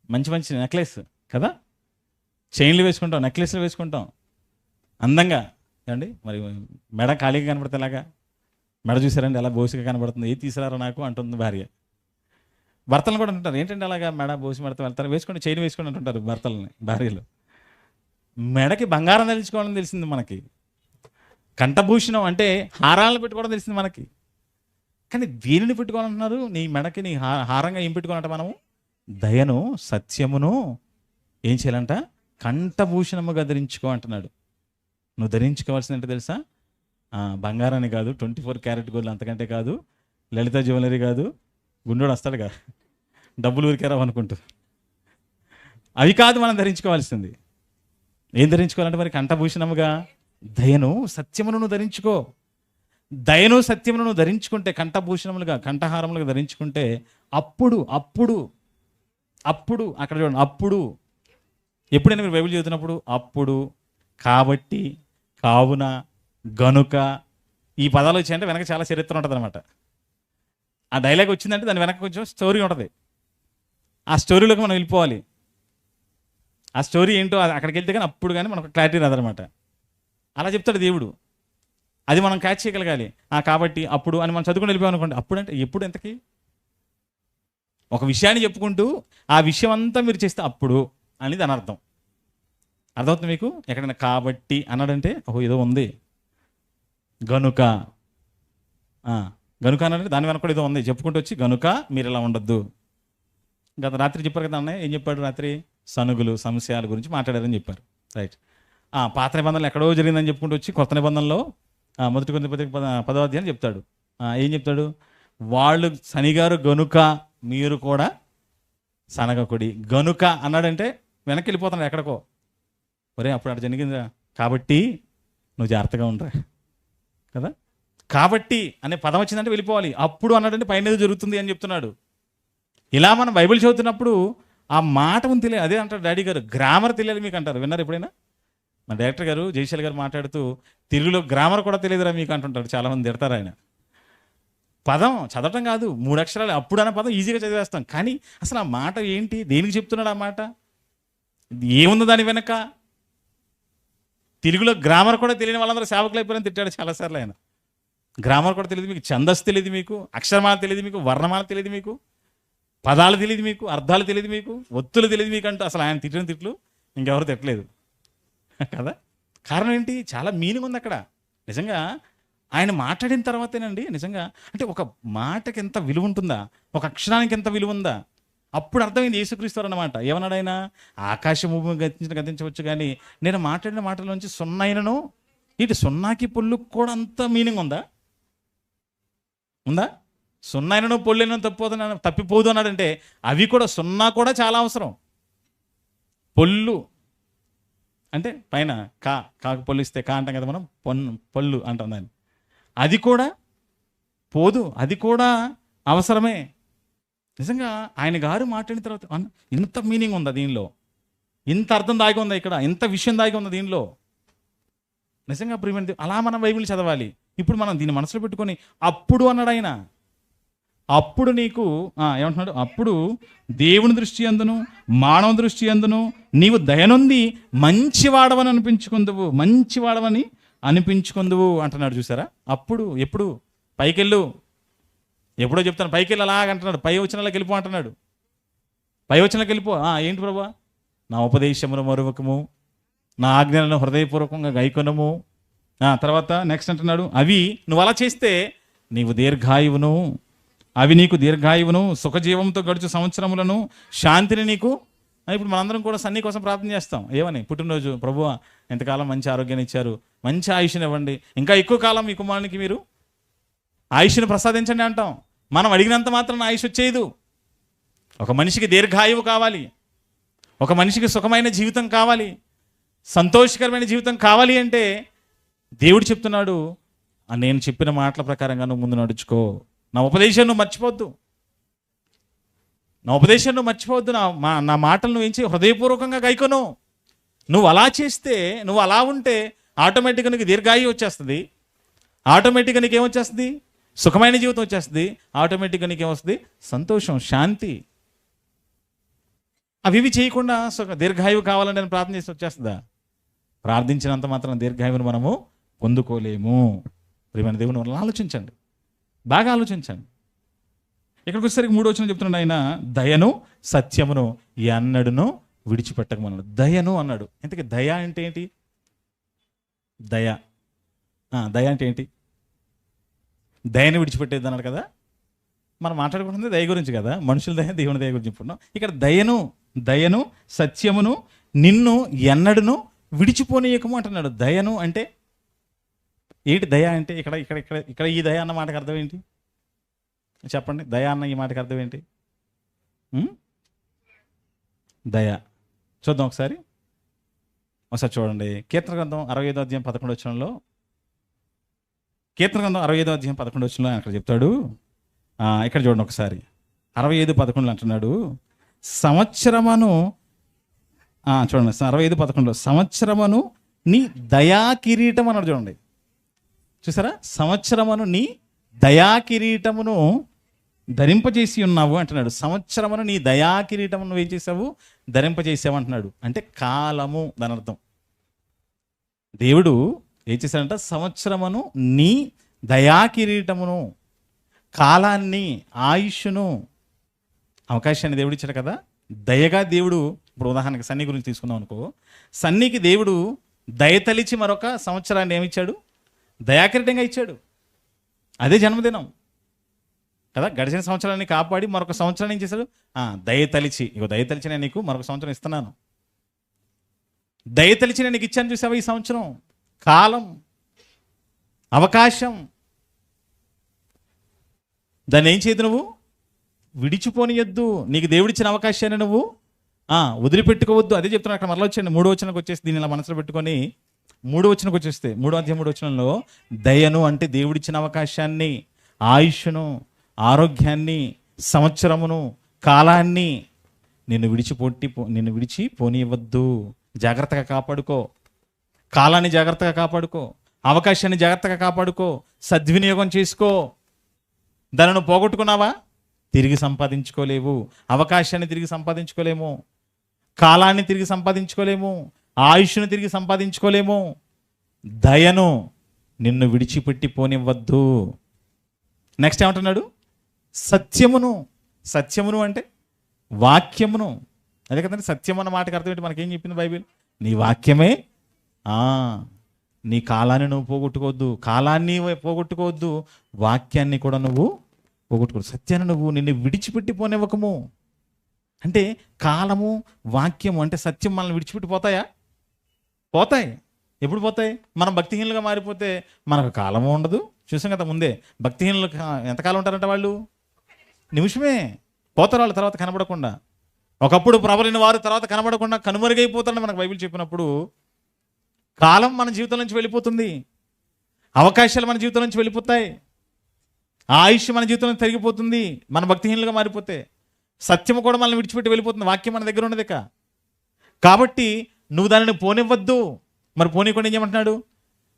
మంచి మంచి నెక్లెస్ కదా, చైన్లు వేసుకుంటాం, నెక్లెస్లు వేసుకుంటాం అందంగా అండి. మరి మెడ ఖాళీగా కనబడితే ఎలాగా? మెడ చూసారండి ఎలా బోసిగా కనబడుతుంది, ఏది తీసుకురారో నాకు అంటుంది భార్య. భర్తలు కూడా అంటుంటారు, ఏంటంటే అలాగా మెడ బోసి మెడత వెళ్తారు, వేసుకొని చైన్ వేసుకొని అంటుంటారు భర్తలని, భార్యలు. మెడకి బంగారం తెలుసుకోవడం తెలిసింది మనకి, కంఠభూషణం అంటే హారాలను పెట్టుకోవడం తెలిసింది మనకి. కానీ దేనిని పెట్టుకోవాలంటున్నారు? నీ మెడకి నీ హారంగా ఏం పెట్టుకోవాలంట? మనము దయను సత్యమును ఏం చేయాలంట? కంఠభూషణముగా ధరించుకో అంటున్నాడు. నువ్వు ధరించుకోవాల్సింది ఏంటో తెలుసా? బంగారాన్ని కాదు, 24 క్యారెట్ గోల్డ్ అంతకంటే కాదు, లలిత జ్యువెలరీ కాదు, గుండోడు వస్తాడుగా డబ్బులు ఊరికేరావు అనుకుంటూ, అవి కాదు మనం ధరించుకోవాల్సింది. ఏం ధరించుకోవాలంటే మరి కంఠభూషణముగా దయను సత్యమును నువ్వు ధరించుకో. దయను సత్యమును నువ్వు ధరించుకుంటే, కంఠభూషణములుగా కంఠహారములుగా ధరించుకుంటే అప్పుడు అప్పుడు అప్పుడు అక్కడ చూడండి, అప్పుడు ఎప్పుడైనా మీరు బైబిల్ చదువుతున్నప్పుడు అప్పుడు, కాబట్టి, కావున, గనుక ఈ పదాలు వచ్చాయంటే వెనక చాలా చరిత్ర ఉంటుంది అనమాట. ఆ డైలాగ్ వచ్చిందంటే దాని వెనక కొంచెం స్టోరీ ఉంటుంది. ఆ స్టోరీలోకి మనం వెళ్ళిపోవాలి. ఆ స్టోరీ ఏంటో అక్కడికి వెళ్తే కానీ అప్పుడు కానీ మనకు క్లారిటీ రాదనమాట. అలా చెప్తాడు దేవుడు. అది మనం క్యాచ్ చేయగలగాలి. కాబట్టి అప్పుడు అని మనం చదువుకుని వెళ్ళిపోయాం అనుకోండి. అప్పుడు అంటే ఎప్పుడు ఎంతకి ఒక విషయాన్ని చెప్పుకుంటూ ఆ విషయం అంతా మీరు చేస్తే అప్పుడు అనేది అని అర్థం. అర్థమవుతుంది మీకు? ఎక్కడైనా కాబట్టి అన్నాడంటే ఓహో ఏదో ఉంది, గనుక గనుక అన్నాడంటే దాని వెనక కూడా ఏదో ఉంది చెప్పుకుంటూ వచ్చి గనుక మీరు ఇలా ఉండొద్దు. గత రాత్రి చెప్పారు కదా అన్నయ్య, ఏం చెప్పాడు రాత్రి? సనుగులు సంశయాల గురించి మాట్లాడారని చెప్పారు. రైట్. పాత నిబంధనలు ఎక్కడో జరిగిందని చెప్పుకుంటూ వచ్చి కొత్త నిబంధనలో మొదటి కొరింథీ పత్రిక 10వ అధ్యాయం చెప్తాడు. ఏం చెప్తాడు? వాళ్ళు శనిగారు గనుక మీరు కూడా సనగకుడి. గనుక అన్నాడంటే వెనక్కి వెళ్ళిపోతున్నాడు ఎక్కడికో. ఒరే అప్పుడు అక్కడ జరిగిందిరా కాబట్టి నువ్వు జాగ్రత్తగా ఉండరా కదా. కాబట్టి అనే పదం వచ్చిందంటే వెళ్ళిపోవాలి. అప్పుడు అన్నాడంటే పైన ఏదో జరుగుతుంది అని చెప్తున్నాడు. ఇలా మనం బైబిల్ చదువుతున్నప్పుడు ఆ మాట ఉంది తెలియదు. అదే అంటారు డాడీ గారు, గ్రామర్ తెలియాలి మీకు అంటారు. విన్నారు ఎప్పుడైనా? మా డైరెక్టర్ గారు జయశాల్ గారు మాట్లాడుతూ తెలుగులో గ్రామర్ కూడా తెలియదురా మీకు అంటుంటారు. చాలామంది తిడతారు ఆయన. పదం చదవటం కాదు, 3 అక్షరాలు అప్పుడు అన్న పదం ఈజీగా చదివేస్తాం. కానీ అసలు ఆ మాట ఏంటి, దేనికి చెప్తున్నాడు ఆ మాట, ఏముంది దాని వెనక? తెలుగులో గ్రామర్ కూడా తెలియని వాళ్ళందరూ సేవకులు అయిపోయారని తిట్టాడు చాలాసార్లు ఆయన. గ్రామర్ కూడా తెలియదు మీకు, ఛందస్సు తెలియదు మీకు, అక్షరమాల తెలియదు మీకు, వర్ణమాల తెలియదు మీకు, పదాలు తెలియదు మీకు, అర్థాలు తెలియదు మీకు, ఒత్తులు తెలియదు మీకు అంటూ అసలు ఆయన తిట్టిన తిట్లు ఇంకెవరు తిట్టలేదు కదా. కారణం ఏంటి? చాలా మీనింగ్ ఉంది అక్కడ. నిజంగా ఆయన మాట్లాడిన తర్వాతేనండి నిజంగా అంటే ఒక మాటకి ఎంత విలువ ఉంటుందా, ఒక అక్షరానికి ఎంత విలువ ఉందా, అప్పుడు అర్థమైంది యేసుక్రీస్తు అన్నమాట. ఏమన్నాడు ఆయన? ఆకాశ భూమి గతించవచ్చు కానీ నేను మాట్లాడిన మాటల నుంచి సున్నైనను, ఇటు సున్నాకి పొల్లుకు కూడా అంత మీనింగ్ ఉందా? సున్నైనను పొల్లైనను తప్పిపోదు అన్నాడంటే అవి కూడా సున్నా కూడా చాలా అవసరం. పొల్లు అంటే పైన కాకు పొల్లిస్తే అంటాం కదా మనం, పొల్లు అంటాం దాన్ని. అది కూడా పోదు, అది కూడా అవసరమే. నిజంగా ఆయన గారు మాట్లాడిన తర్వాత ఇంత మీనింగ్ ఉందా దీనిలో, ఇంత అర్థం దాగి ఉందా ఇక్కడ, ఇంత విషయం దాగి ఉందా దీనిలో. నిజంగా ప్రియమైన అలా మనం బైబిల్ చదవాలి. ఇప్పుడు మనం దీన్ని మనసులో పెట్టుకొని అప్పుడు అన్నాడు ఆయన. అప్పుడు నీకు ఏమంటున్నాడు? అప్పుడు దేవుని దృష్టి అందును మానవ దృష్టి అందును నీవు దయనుంది మంచివాడవని అనిపించుకుందువు అంటున్నాడు. చూసారా? అప్పుడు ఎప్పుడు? పైకెళ్ళు, ఎప్పుడో చెప్తాను పైకెళ్ళి అలాగంటున్నాడు. పై వచనాలకు వెళ్ళిపో అంటున్నాడు. పై వచనాలకు వెళ్ళిపో. ఏంటి ప్రభా? నా ఉపదేశమును మరువకము, నా ఆజ్ఞలను హృదయపూర్వకంగా గైకొనము. తర్వాత నెక్స్ట్ అంటున్నాడు, అవి నువ్వు అలా చేస్తే నీవు దీర్ఘాయువును, అవి నీకు దీర్ఘాయువును, సుఖజీవంతో గడుచు సంవత్సరములను, శాంతిని నీకు. ఇప్పుడు మనందరం కూడా సన్నీ కోసం ప్రార్థన చేస్తాం. ఏమని? పుట్టినరోజు ప్రభువా ఎంతకాలం మంచి ఆరోగ్యాన్ని ఇచ్చారు, మంచి ఆయుష్ని ఇవ్వండి, ఇంకా ఎక్కువ కాలం మీ కుమారునికి మీరు ఆయుష్ని ప్రసాదించండి అంటాం. మనం అడిగినంత మాత్రం ఆయుష్ వచ్చేది. ఒక మనిషికి దీర్ఘాయువు కావాలి, ఒక మనిషికి సుఖమైన జీవితం కావాలి, సంతోషకరమైన జీవితం కావాలి అంటే దేవుడు చెప్తున్నాడు, నేను చెప్పిన మాటల ప్రకారంగా నువ్వు ముందు నడుచుకో. నా ఉపదేశం నువ్వు మర్చిపోవద్దు, నా మాటలు నువ్వు ఏం చేయ, హృదయపూర్వకంగా గైకొను. నువ్వు అలా చేస్తే, నువ్వు అలా ఉంటే ఆటోమేటిక్గా నీకు దీర్ఘాయువు వచ్చేస్తుంది, ఆటోమేటిక్గా నీకు ఏమొచ్చేస్తుంది? సుఖమైన జీవితం వచ్చేస్తుంది, ఆటోమేటిక్గా నీకేమొస్తుంది? సంతోషం, శాంతి. అవి చేయకుండా దీర్ఘాయువు కావాలని నేను ప్రార్థన చేసి వచ్చేస్తుందా? ప్రార్థించినంత మాత్రం దీర్ఘాయువుని మనము పొందుకోలేము. ప్రియమైన దేవుని వల్ల ఆలోచించండి, బాగా ఆలోచించండి. ఇక్కడికి వచ్చేసరికి 3వ వచనం చెప్తున్నాడు ఆయన, దయను సత్యమును ఎన్నడును విడిచిపెట్టకమన్నాడు. దయను అన్నాడు. ఇంతకీ దయ అంటే ఏంటి? దయ అంటే ఏంటి? దయను విడిచిపెట్టేది అన్నాడు కదా. మనం మాట్లాడుకుంటుంది దయ గురించి కదా, మనుషుల దయ, దేవుని దయ గురించి చెప్పుకున్నాం. ఇక్కడ దయను సత్యమును నిన్ను ఎన్నడును విడిచిపోనీయకము అంటున్నాడు. దయను అంటే ఏంటి? దయ అంటే ఇక్కడ ఈ దయ అన్న మాటకు అర్థం ఏంటి చెప్పండి? దయ అన్న ఈ మాటకు అర్థం ఏంటి? దయ చూద్దాం ఒకసారి చూడండి. కీర్తన గ్రంథం 65వ అధ్యాయం 11వ వచనంలో, కీర్తన గ్రంథం 65వ అధ్యాయం 11వ వచనంలో అక్కడ చెప్తాడు. ఇక్కడ చూడండి ఒకసారి, 65:11 అంటున్నాడు, సంవత్సరమును చూడండి 65:11 సంవత్సరమును నీ దయా కిరీటం అన్నాడు. చూడండి, చూసారా? సంవత్సరమును నీ దయా కిరీటమును ధరింపజేసి ఉన్నావు అంటున్నాడు. సంవత్సరమును నీ దయా కిరీటమును నువ్వు ఏం చేసావు? ధరింపజేసావు అంటున్నాడు. అంటే కాలము, దాని అర్థం. దేవుడు ఏం చేశాడంట? సంవత్సరమును నీ దయాకిరీటమును, కాలాన్ని, ఆయుష్ను, అవకాశాన్ని దేవుడు ఇచ్చాడు కదా. దయగా దేవుడు, ఇప్పుడు ఉదాహరణకి సన్నీ గురించి తీసుకున్నాం అనుకో, సన్నీకి దేవుడు దయతలిచి మరొక సంవత్సరాన్ని ఏమిచ్చాడు? దయాకిరీటంగా ఇచ్చాడు. అదే జన్మదినం కదా. గడిచిన సంవత్సరాన్ని కాపాడి మరొక సంవత్సరాన్ని ఏం చేశాడు? దయతలిచి, ఇగో దయతలిచి నేను నీకు మరొక సంవత్సరం ఇస్తున్నాను, దయతలిచి నేను నీకు ఇచ్చాను. చూసావా? ఈ సంవత్సరం, కాలం, అవకాశం, దాన్ని ఏం చేయదు? నువ్వు విడిచిపోనియద్దు. నీకు దేవుడిచ్చిన అవకాశాన్ని నువ్వు వదిలిపెట్టుకోవద్దు. అదే చెప్తున్నాను. అక్కడ మరలా వచ్చాను 3వ వచనంకి వచ్చేసి దీన్ని ఇలా మనసులో పెట్టుకొని 3వ వచనంకి వచ్చేస్తే 3వ అధ్యాయం 3వ వచనంలో దయను అంటే దేవుడిచ్చిన అవకాశాన్ని, ఆయుష్ను, ఆరోగ్యాన్ని, సంవత్సరమును, కాలాన్ని నిన్ను విడిచిపోనివ్వద్దు. జాగ్రత్తగా కాపాడుకో. కాలాన్ని జాగ్రత్తగా కాపాడుకో, అవకాశాన్ని జాగ్రత్తగా కాపాడుకో, సద్వినియోగం చేసుకో. దానిని పోగొట్టుకున్నావా? తిరిగి సంపాదించుకోలేవు. అవకాశాన్ని తిరిగి సంపాదించుకోలేము, కాలాన్ని తిరిగి సంపాదించుకోలేము, ఆయుష్ను తిరిగి సంపాదించుకోలేము. దయను నిన్ను విడిచిపెట్టి పోనివ్వద్దు. నెక్స్ట్ ఏమంటున్నాడు? సత్యమును అంటే వాక్యమును. అదే కదండి సత్యం అన్న మాటకు అర్థం ఏంటి? మనకేం చెప్పింది బైబిల్? నీ వాక్యమే. నీ కాలాన్ని నువ్వు పోగొట్టుకోవద్దు, కాలాన్ని పోగొట్టుకోవద్దు, వాక్యాన్ని కూడా నువ్వు పోగొట్టుకోవద్దు. సత్యాన్ని నువ్వు నిన్ను విడిచిపెట్టి పోనివ్వకము. అంటే కాలము, వాక్యము అంటే సత్యం మనల్ని విడిచిపెట్టి పోతాయా? పోతాయి. ఎప్పుడు పోతాయి? మనం భక్తిహీనులుగా మారిపోతే మనకు కాలము ఉండదు. చూసాం కదా ముందే, భక్తిహీనులు ఎంతకాలం ఉంటారంట? వాళ్ళు నిమిషమే పోతారు. వాళ్ళు తర్వాత కనబడకుండా. ఒకప్పుడు ప్రబలిన వారు తర్వాత కనబడకుండా కనుమరుగైపోతారని మనకు బైబిల్ చెప్పినప్పుడు, కాలం మన జీవితం నుంచి వెళ్ళిపోతుంది, అవకాశాలు మన జీవితం నుంచి వెళ్ళిపోతాయి, ఆయుష్ మన జీవితం నుంచి తరిగిపోతుంది మన భక్తిహీనులుగా మారిపోతే. సత్యము కూడా మనల్ని విడిచిపెట్టి వెళ్ళిపోతుంది. వాక్యం మన దగ్గర ఉన్నది కాబట్టి నువ్వు దానిని పోనివ్వద్దు. మరి పోనీకుండా ఏం చేయమంటున్నాడు?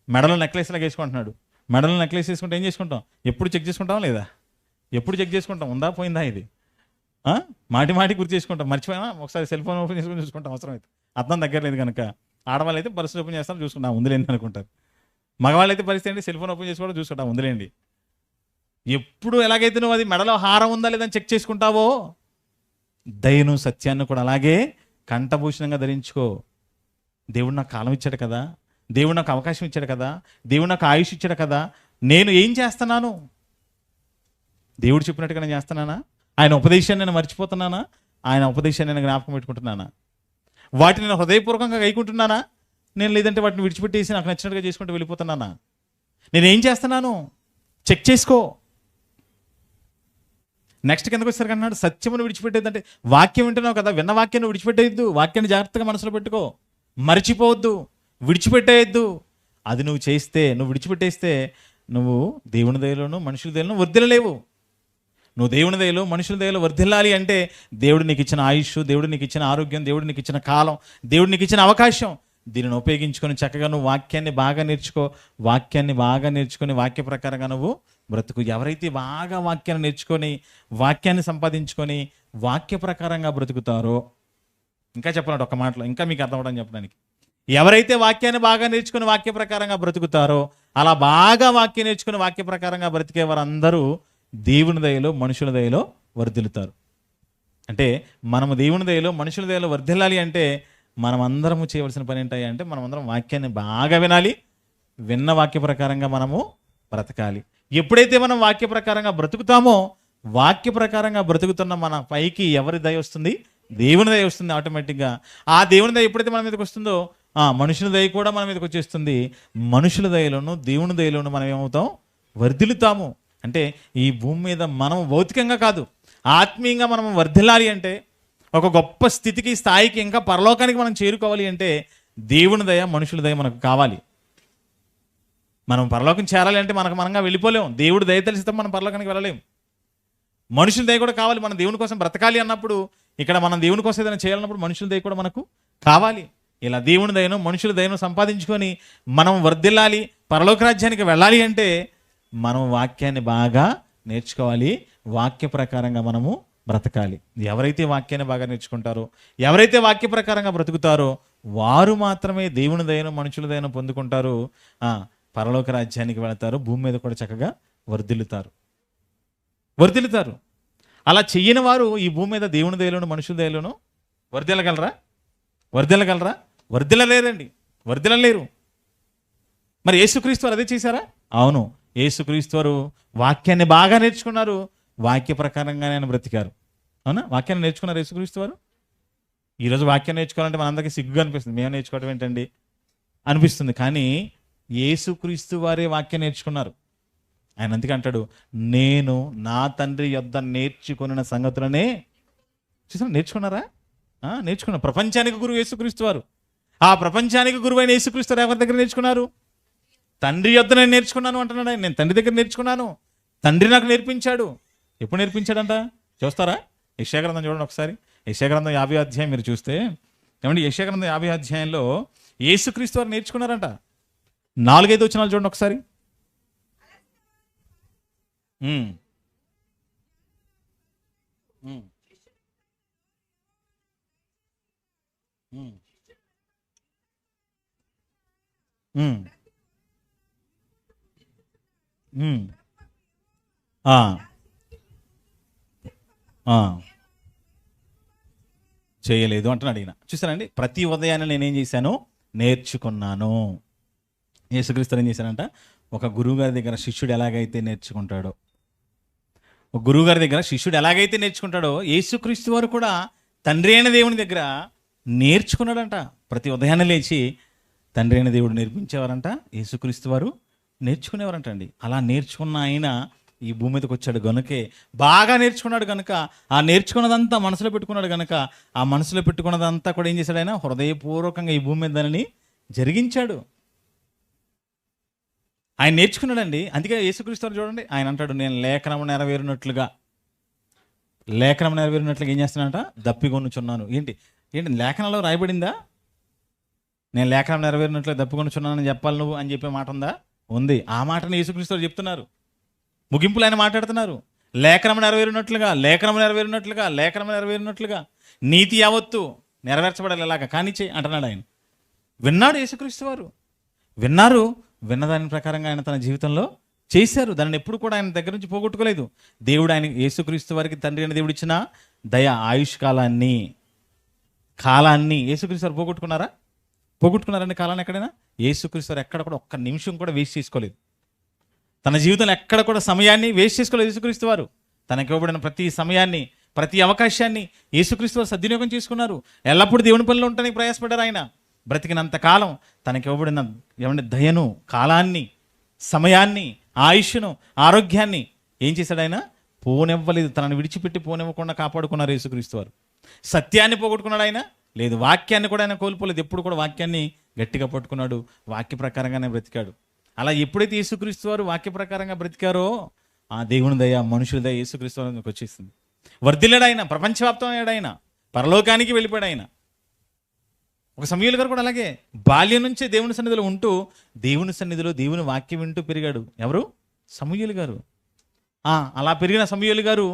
మెడలో నెక్లెస్ లాగా వేసుకుంటున్నాడు. మెడలో నెక్లెస్ వేసుకుంటే ఏం చేసుకుంటాం? ఎప్పుడు చెక్ చేసుకుంటాం లేదా? ఎప్పుడు చెక్ చేసుకుంటాం? ఉందా పోయిందా? ఇది మాటి గుర్తు చేసుకుంటాం. మర్చిపోయినా ఒకసారి సెల్ ఫోన్ ఓపెన్ చేసుకుని చూసుకుంటాం అవసరం అయితే. అర్థం దగ్గర లేదు కనుక. ఆడవాళ్ళు అయితే పరిస్థితి ఓపెన్ చేస్తాం, చూసుకుంటాం ఉందిలేండి అనుకుంటారు. మగవాళ్ళు అయితే పరిస్థితి ఏంటి? సెల్ ఫోన్ ఓపెన్ చేసుకోవడం చూసుకుంటాం ఉందిలేండి. ఎప్పుడు ఎలాగైతే నువ్వు అది మెడలో హారం ఉందా లేదని చెక్ చేసుకుంటావో, దయను, సత్యాన్ని కూడా అలాగే కంఠభూషణంగా ధరించుకో. దేవుడు నాకు కాలం ఇచ్చాడు కదా, దేవుడు నాకు అవకాశం ఇచ్చాడు కదా, దేవుడు నాకు ఆయుష్ ఇచ్చాడు కదా, నేను ఏం చేస్తున్నాను? దేవుడు చెప్పినట్టుగా నేను చేస్తున్నానా? ఆయన ఉపదేశాన్ని నేను మర్చిపోతున్నానా? ఆయన ఉపదేశాన్ని నేను జ్ఞాపకం పెట్టుకుంటున్నానా? వాటిని నేను హృదయపూర్వకంగా గైకుంటున్నానా? నేను లేదంటే వాటిని విడిచిపెట్టేసి నాకు నచ్చినట్టుగా చేసుకుంటూ వెళ్ళిపోతున్నానా? నేనేం చేస్తున్నాను? చెక్ చేసుకో. నెక్స్ట్ కిందకు వచ్చేసరికి అన్నాడు సత్యమును విడిచిపెట్టేది. అంటే వాక్యం వింటున్నావు కదా, విన్న వాక్యాన్ని విడిచిపెట్టేయద్దు. వాక్యాన్ని జాగ్రత్తగా మనసులో పెట్టుకో, మర్చిపోవద్దు, విడిచిపెట్టేయద్దు. అది నువ్వు చేస్తే, నువ్వు విడిచిపెట్టేస్తే నువ్వు దేవుని దయలోను మనుషుల దయలోను వర్ధిల్లలేవు. నువ్వు దేవుని దయలో మనుషుల దయలో వర్ధిల్లాలి అంటే దేవుడు నీకు ఇచ్చిన ఆయుష్, దేవుడు నీకు ఇచ్చిన ఆరోగ్యం, దేవుడు నీకు ఇచ్చిన కాలం, దేవుడు నీకు ఇచ్చిన అవకాశం, దీనిని ఉపయోగించుకొని చక్కగా నువ్వు వాక్యాన్ని బాగా నేర్చుకో. వాక్యాన్ని బాగా నేర్చుకొని వాక్య ప్రకారంగా నువ్వు బ్రతుకు. ఎవరైతే బాగా వాక్యాన్ని నేర్చుకొని వాక్యాన్ని సంపాదించుకొని వాక్య ప్రకారంగా బ్రతుకుతారో, ఇంకా చెప్పాలంటే ఒక మాటలో ఇంకా మీకు అర్థం అవడం చెప్పడానికి, ఎవరైతే వాక్యాన్ని బాగా నేర్చుకుని వాక్య ప్రకారంగా బ్రతుకుతారో, అలా బాగా వాక్యం నేర్చుకుని వాక్య ప్రకారంగా బ్రతికే వారందరూ దేవుని దయలో మనుషుల దయలో వర్ధిల్లుతారు. అంటే మనము దేవుని దయలో మనుషుల దయలో వర్ధిల్లాలి అంటే మనం అందరము చేయవలసిన పని ఏంటి అంటే మనమందరం వాక్యాన్ని బాగా వినాలి, విన్న వాక్య ప్రకారంగా మనము బ్రతకాలి. ఎప్పుడైతే మనం వాక్య ప్రకారంగా బ్రతుకుతామో, వాక్య ప్రకారంగా బ్రతుకుతున్న మన పైకి ఎవరి దయ వస్తుంది? దేవుని దయ వస్తుంది ఆటోమేటిక్గా. ఆ దేవుని దయ ఎప్పుడైతే మన మీదకి వస్తుందో, మనుషుల దయ కూడా మన మీదకి వచ్చేస్తుంది. మనుషుల దయలోను దేవుని దయలోను మనం ఏమవుతాం? వర్ధిల్లుతాము. అంటే ఈ భూమి మీద మనం భౌతికంగా కాదు, ఆత్మీయంగా మనం వర్ధిల్లాలి అంటే, ఒక గొప్ప స్థితికి, స్థాయికి, ఇంకా పరలోకానికి మనం చేరుకోవాలి అంటే దేవుని దయ మనుషుల దయ మనకు కావాలి. మనం పరలోకం చేరాలి అంటే మనకు మనంగా వెళ్ళిపోలేము. దేవుడు దయ తెలిస్తే మనం పరలోకానికి వెళ్ళలేము. మనుషుల దయ కూడా కావాలి. మనం దేవుని కోసం బ్రతకాలి అన్నప్పుడు, ఇక్కడ మనం దేవుని కోసం ఏదైనా చేయాలన్నప్పుడు మనుషుల దయ కూడా మనకు కావాలి. ఇలా దేవుని దయను మనుషుల దయను సంపాదించుకొని మనం వర్ధిల్లాలి, పరలోక రాజ్యానికి వెళ్ళాలి అంటే మనం వాక్యాన్ని బాగా నేర్చుకోవాలి, వాక్య ప్రకారంగా మనము బ్రతకాలి. ఎవరైతే వాక్యాన్ని బాగా నేర్చుకుంటారో, ఎవరైతే వాక్య ప్రకారంగా బ్రతుకుతారో వారు మాత్రమే దేవుని దయను మనుషుల దయను పొందుకుంటారు. పరలోక రాజ్యానికి వెళతారు. భూమి మీద కూడా చక్కగా వర్ధిల్లుతారు. అలా చెయ్యని వారు ఈ భూమి మీద దేవుని దయలోను మనుషుల దయలోను వర్ధిల్లగలరా? వర్ధిల్లలేరు. మరి యేసుక్రీస్తు వారు అదే చేశారా? అవును, యేసుక్రీస్తు వారు వాక్యాన్ని బాగా నేర్చుకున్నారు. వాక్య ప్రకారంగానే ఆయన బ్రతికారు. అవునా? వాక్యాన్ని నేర్చుకున్నారు యేసుక్రీస్తు వారు. ఈరోజు వాక్యం నేర్చుకోవాలంటే మనందరికీ సిగ్గుగా అనిపిస్తుంది. మేము నేర్చుకోవడం ఏంటండి అనిపిస్తుంది. కానీ యేసుక్రీస్తు వారే వాక్యం నేర్చుకున్నారు. ఆయన అందుకే అంటాడు, నేను నా తండ్రి యొద్ద నేర్చుకున్న సంగతులనే చూసాను. నేర్చుకున్నారా? నేర్చుకున్నారు. ప్రపంచానికి గురువు యేసుక్రీస్తు వారు. ఆ ప్రపంచానికి గురువైన యేసుక్రీస్తు వారు ఎవరి దగ్గర నేర్చుకున్నారు? తండ్రి యొద్ద నేను నేర్చుకున్నాను అంటున్నాడు ఆయన. నేను తండ్రి దగ్గర నేర్చుకున్నాను, తండ్రి నాకు నేర్పించాడు. ఎప్పుడు నేర్పించాడంట చూస్తారా? యెషయా గ్రంథం చూడండి ఒకసారి. యెషయా గ్రంథం 50వ అధ్యాయం మీరు చూస్తే ఏమండి, యెషయా గ్రంథం 50వ అధ్యాయంలో యేసుక్రీస్తు వారు నేర్చుకున్నారంట. 4-5 వచనాలు చూడండి ఒకసారి. చేయలేదు అంటున్నాడు ఈయన. చూసానండి, ప్రతి ఉదయాన్నే నేనేం చేశాను? నేర్చుకున్నాను. యేసుక్రీస్తు ఏం చేశానంట? ఒక గురువుగారి దగ్గర శిష్యుడు ఎలాగైతే నేర్చుకుంటాడో, యేసుక్రీస్తు వారు కూడా తండ్రి అయిన దేవుని దగ్గర నేర్చుకున్నాడంట. ప్రతి ఉదయాన్నే లేచి తండ్రి అయిన దేవుడు నేర్పించేవారంట, యేసుక్రీస్తు వారు నేర్చుకునేవారంట అండి. అలా నేర్చుకున్న ఆయన ఈ భూమి మీదకి వచ్చాడు గనుకే, బాగా నేర్చుకున్నాడు కనుక, ఆ నేర్చుకున్నదంతా మనసులో పెట్టుకున్నాడు కనుక, ఆ మనసులో పెట్టుకున్నదంతా కూడా ఏం చేశాడు? ఆయన హృదయపూర్వకంగా ఈ భూమి మీద దానిని జరిగించాడు. ఆయన నేర్చుకున్నాడండి. అందుకే యేసుక్రీస్తు చూడండి, ఆయన అంటాడు, నేను లేఖనం నెరవేరినట్లుగా ఏం చేస్తున్నానంట? దప్పికొనుచున్నాను. ఏంటి లేఖనంలో రాయబడిందా? నేను లేఖనం నెరవేరినట్లుగా దప్పికొనుచున్నానని చెప్పాలి నువ్వు అని చెప్పే మాట ఉందా? ఉంది. ఆ మాటను యేసుక్రీస్తు చెప్తున్నారు. ముగింపులు ఆయన మాట్లాడుతున్నారు. లేఖనం నెరవేరినట్లుగా నీతి యావత్తు నెరవేర్చబడాలి ఎలాగా కానిచ్చే అంటున్నాడు ఆయన. విన్నాడు యేసుక్రీస్తు వారు. విన్నదాని ప్రకారంగా ఆయన తన జీవితంలో చేశారు. దానిని ఎప్పుడు కూడా ఆయన దగ్గర నుంచి పోగొట్టుకోలేదు. దేవుడు ఆయన యేసుక్రీస్తు వారికి తండ్రి అయిన దేవుడు ఇచ్చిన దయ, ఆయుష్ కాలాన్ని యేసుక్రీస్తు వారు పోగొట్టుకున్నారండి కాలాన్ని ఎక్కడైనా? యేసుక్రీస్తు వారు ఎక్కడ కూడా ఒక్క నిమిషం కూడా వేస్ట్ చేసుకోలేదు. తన జీవితంలో ఎక్కడ కూడా సమయాన్ని వేస్ట్ చేసుకోలేదు యేసుక్రీస్తు వారు. తనకి ఇవ్వబడిన ప్రతి సమయాన్ని, ప్రతి అవకాశాన్ని యేసుక్రీస్తు వారు సద్వినియోగం చేసుకున్నారు. ఎల్లప్పుడూ దేవుని పనిలో ఉండడానికి ప్రయాసపడ్డారు. ఆయన బ్రతికినంత కాలం తనకి ఇవ్వబడిన దయను, కాలాన్ని, సమయాన్ని, ఆయుష్ను, ఆరోగ్యాన్ని ఏం చేశాడు? ఆయన పోనివ్వలేదు. తనను విడిచిపెట్టి పోనివ్వకుండా కాపాడుకున్నారు యేసుక్రీస్తు వారు. సత్యాన్ని పోగొట్టుకున్నాడు ఆయన? లేదు. వాక్యాన్ని కూడా ఆయన కోల్పోలేదు. ఎప్పుడు కూడా వాక్యాన్ని గట్టిగా పట్టుకున్నాడు. వాక్య ప్రకారంగానే బ్రతికాడు. అలా ఎప్పుడైతే యేసుక్రీస్తు వారు వాక్య ప్రకారంగా బ్రతికారో ఆ దేవుని దయ, మనుషుల దయ యేసుక్రీస్తు వారికి వచ్చేసింది. వర్ధిల్లాడు ఆయన, ప్రపంచవ్యాప్తం అయ్యాడు ఆయన, పరలోకానికి వెళ్ళిపోయాడు ఆయన. ఒక సమూయేలు గారు కూడా అలాగే బాల్యం నుంచే దేవుని సన్నిధిలో ఉంటూ, దేవుని సన్నిధిలో దేవుని వాక్యం వింటూ పెరిగాడు. ఎవరు? సమూయేలు గారు. అలా పెరిగిన సమూయేలు గారు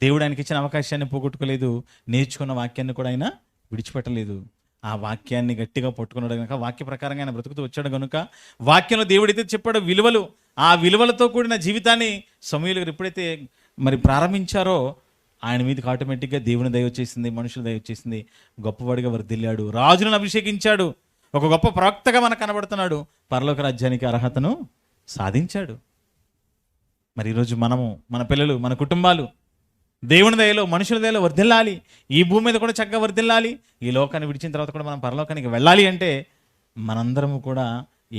దేవుడు ఆయనకి ఇచ్చిన అవకాశాన్ని పోగొట్టుకోలేదు. నేర్చుకున్న వాక్యాన్ని కూడా ఆయన విడిచిపెట్టలేదు. ఆ వాక్యాన్ని గట్టిగా పట్టుకున్నాడు కనుక, వాక్య ప్రకారంగా ఆయన బ్రతుకుతూ వచ్చాడు కనుక, వాక్యంలో దేవుడైతే చెప్పాడో విలువలు, ఆ విలువలతో కూడిన జీవితాన్ని సమూయేలు గారు ఎప్పుడైతే మరి ప్రారంభించారో ఆయన మీదకి ఆటోమేటిక్గా దేవుని దయ వచ్చేసింది, మనుషుల దయ వచ్చేసింది. గొప్పవాడిగా వర్ధిల్లాడు, రాజులను అభిషేకించాడు, ఒక గొప్ప ప్రవక్తగా మనకు కనబడుతున్నాడు, పరలోక రాజ్యానికి అర్హతను సాధించాడు. మరి ఈరోజు మనము, మన పిల్లలు, మన కుటుంబాలు దేవుని దయలో, మనుషుల దయలో వర్ధిల్లాలి. ఈ భూమి మీద కూడా చక్కగా వర్ధిల్లాలి. ఈ లోకాన్ని విడిచిన తర్వాత కూడా మనం పరలోకానికి వెళ్ళాలి అంటే మనందరము కూడా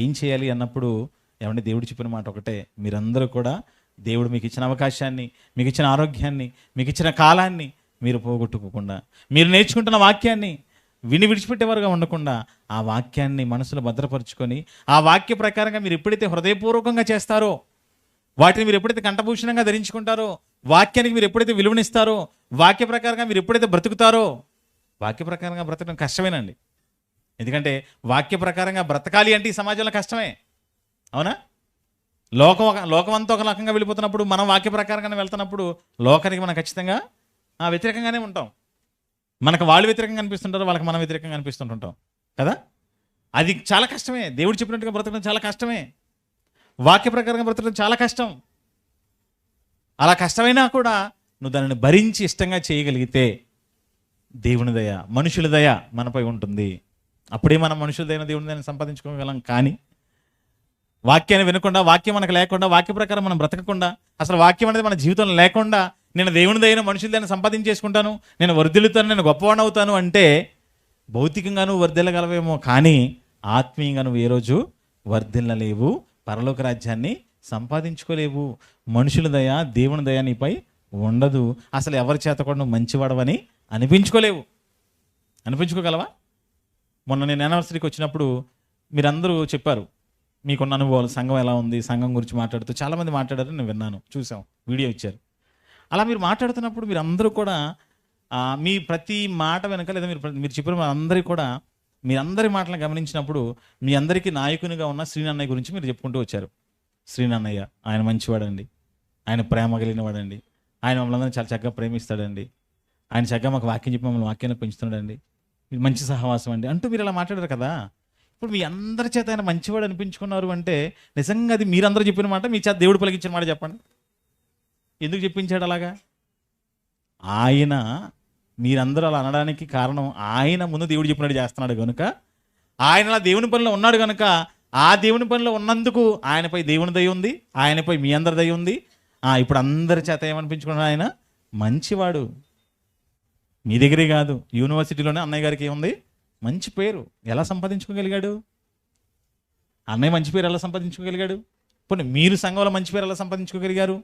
ఏం చేయాలి అన్నప్పుడు ఏమంటే దేవుడు చెప్పిన మాట ఒకటే, మీరందరూ కూడా దేవుడు మీకు ఇచ్చిన అవకాశాన్ని, మీకు ఇచ్చిన ఆరోగ్యాన్ని, మీకు ఇచ్చిన కాలాన్ని మీరు పోగొట్టుకోకుండా, మీరు నేర్చుకుంటున్న వాక్యాన్ని విడిచిపెట్టేవారుగా ఉండకుండా ఆ వాక్యాన్ని మనసులో భద్రపరుచుకొని, ఆ వాక్య ప్రకారంగా మీరు ఎప్పుడైతే హృదయపూర్వకంగా చేస్తారో, వాటిని మీరు ఎప్పుడైతే కంఠభూషణంగా ధరించుకుంటారో, వాక్యానికి మీరు ఎప్పుడైతే విలువనిస్తారో, వాక్య ప్రకారంగా మీరు ఎప్పుడైతే బ్రతుకుతారో, వాక్య ప్రకారంగా బ్రతకడం కష్టమేనండి. ఎందుకంటే వాక్య ప్రకారంగా బ్రతకాలి అంటే ఈ సమాజంలో కష్టమే, అవునా? లోకం అంతా ఒక రకంగా వెళ్ళిపోతున్నప్పుడు, మనం వాక్య ప్రకారంగానే వెళ్తున్నప్పుడు లోకానికి మనం ఖచ్చితంగా వ్యతిరేకంగానే ఉంటాం. మనకు వాళ్ళు వ్యతిరేకంగా అనిపిస్తుంటారు, వాళ్ళకి మనం వ్యతిరేకంగా అనిపిస్తుంటుంటాం కదా. అది చాలా కష్టమే. దేవుడు చెప్పినట్టుగా బ్రతకడం చాలా కష్టమే. వాక్య ప్రకారంగా బ్రతకడం చాలా కష్టం. అలా కష్టమైనా కూడా నువ్వు దానిని భరించి ఇష్టంగా చేయగలిగితే దేవుని దయ, మనుషుల దయ మనపై ఉంటుంది. అప్పుడే మనం మనుషుల దయ, దేవుని దయని సంపాదించుకోగలం. కానీ వాక్యాన్ని వినకుండా, వాక్యం మనకు లేకుండా, వాక్య ప్రకారం మనం బ్రతకకుండా, అసలు వాక్యం అనేది మన జీవితంలో లేకుండా నేను దేవుని దయను, మనుషుల దయను సంపాదించేసుకుంటాను, నేను వర్ధిల్లుతాను, నేను గొప్పవాడిని అవుతాను అంటే భౌతికంగా నువ్వు వర్ధిల్లగలవేమో, కానీ ఆత్మీయంగా నువ్వు ఏ రోజు వర్ధిల్లలేవు, పరలోక రాజ్యాన్ని సంపాదించుకోలేవు. మనుషుల దయ, దేవుని దయ నీపై ఉండదు. అసలు ఎవరి చేత కూడా నువ్వు మంచివాడవని అనిపించుకోలేవు. అనిపించుకోగలవా? మొన్న నేను యానివర్సరీకి వచ్చినప్పుడు మీరందరూ చెప్పారు మీకున్న అనుభవాలు, సంఘం ఎలా ఉంది, సంఘం గురించి మాట్లాడుతూ చాలామంది మాట్లాడారు, నేను విన్నాను, చూసాం, వీడియో ఇచ్చారు. అలా మీరు మాట్లాడుతున్నప్పుడు మీరు అందరూ కూడా మీ ప్రతి మాట వెనక, లేదా మీరు చెప్పిన అందరికీ కూడా, మీ అందరి మాటలను గమనించినప్పుడు మీ అందరికీ నాయకునిగా ఉన్న శ్రీనన్నయ్య గురించి మీరు చెప్పుకుంటూ వచ్చారు. శ్రీనన్నయ్య ఆయన మంచివాడండి, ఆయన ప్రేమ కలిగినవాడండి, ఆయన మమ్మల్ని అందరినీ చాలా చక్కగా ప్రేమిస్తాడండి, ఆయన చక్కగా మాకు వాక్యం చెప్పి మమ్మల్ని వాక్యాన్ని పెంచుతున్నాడండి, మంచి సహవాసం అండి అంటూ మీరు ఇలా మాట్లాడారు కదా. ఇప్పుడు మీ అందరి చేత ఆయన మంచివాడు అనిపించుకున్నారు అంటే నిజంగా అది మీరందరూ చెప్పిన మాట, మీ చేత దేవుడు పలికించిన మాట చెప్పండి. ఎందుకు చెప్పించాడు అలాగా? ఆయన, మీరందరూ అలా అనడానికి కారణం ఆయన ముందు దేవుడు చెప్పినట్టు చేస్తున్నాడు కనుక, ఆయన అలా దేవుని పనిలో ఉన్నాడు కనుక, ఆ దేవుని పనిలో ఉన్నందుకు ఆయనపై దేవుని దయ ఉంది, ఆయనపై మీ అందరి దయ ఉంది. ఇప్పుడు అందరి చేత ఏమనిపించుకున్నాడు? ఆయన మంచివాడు. మీ దగ్గరే కాదు, యూనివర్సిటీలోనే అన్నయ్య గారికి ఏముంది? మంచి పేరు. ఎలా సంపాదించుకోగలిగాడు? అన్నయ్య మంచి పేరు ఎలా సంపాదించుకోగలిగాడు? పోనీ మీరు సంఘంలో మంచి పేరు ఎలా సంపాదించుకోగలిగారు?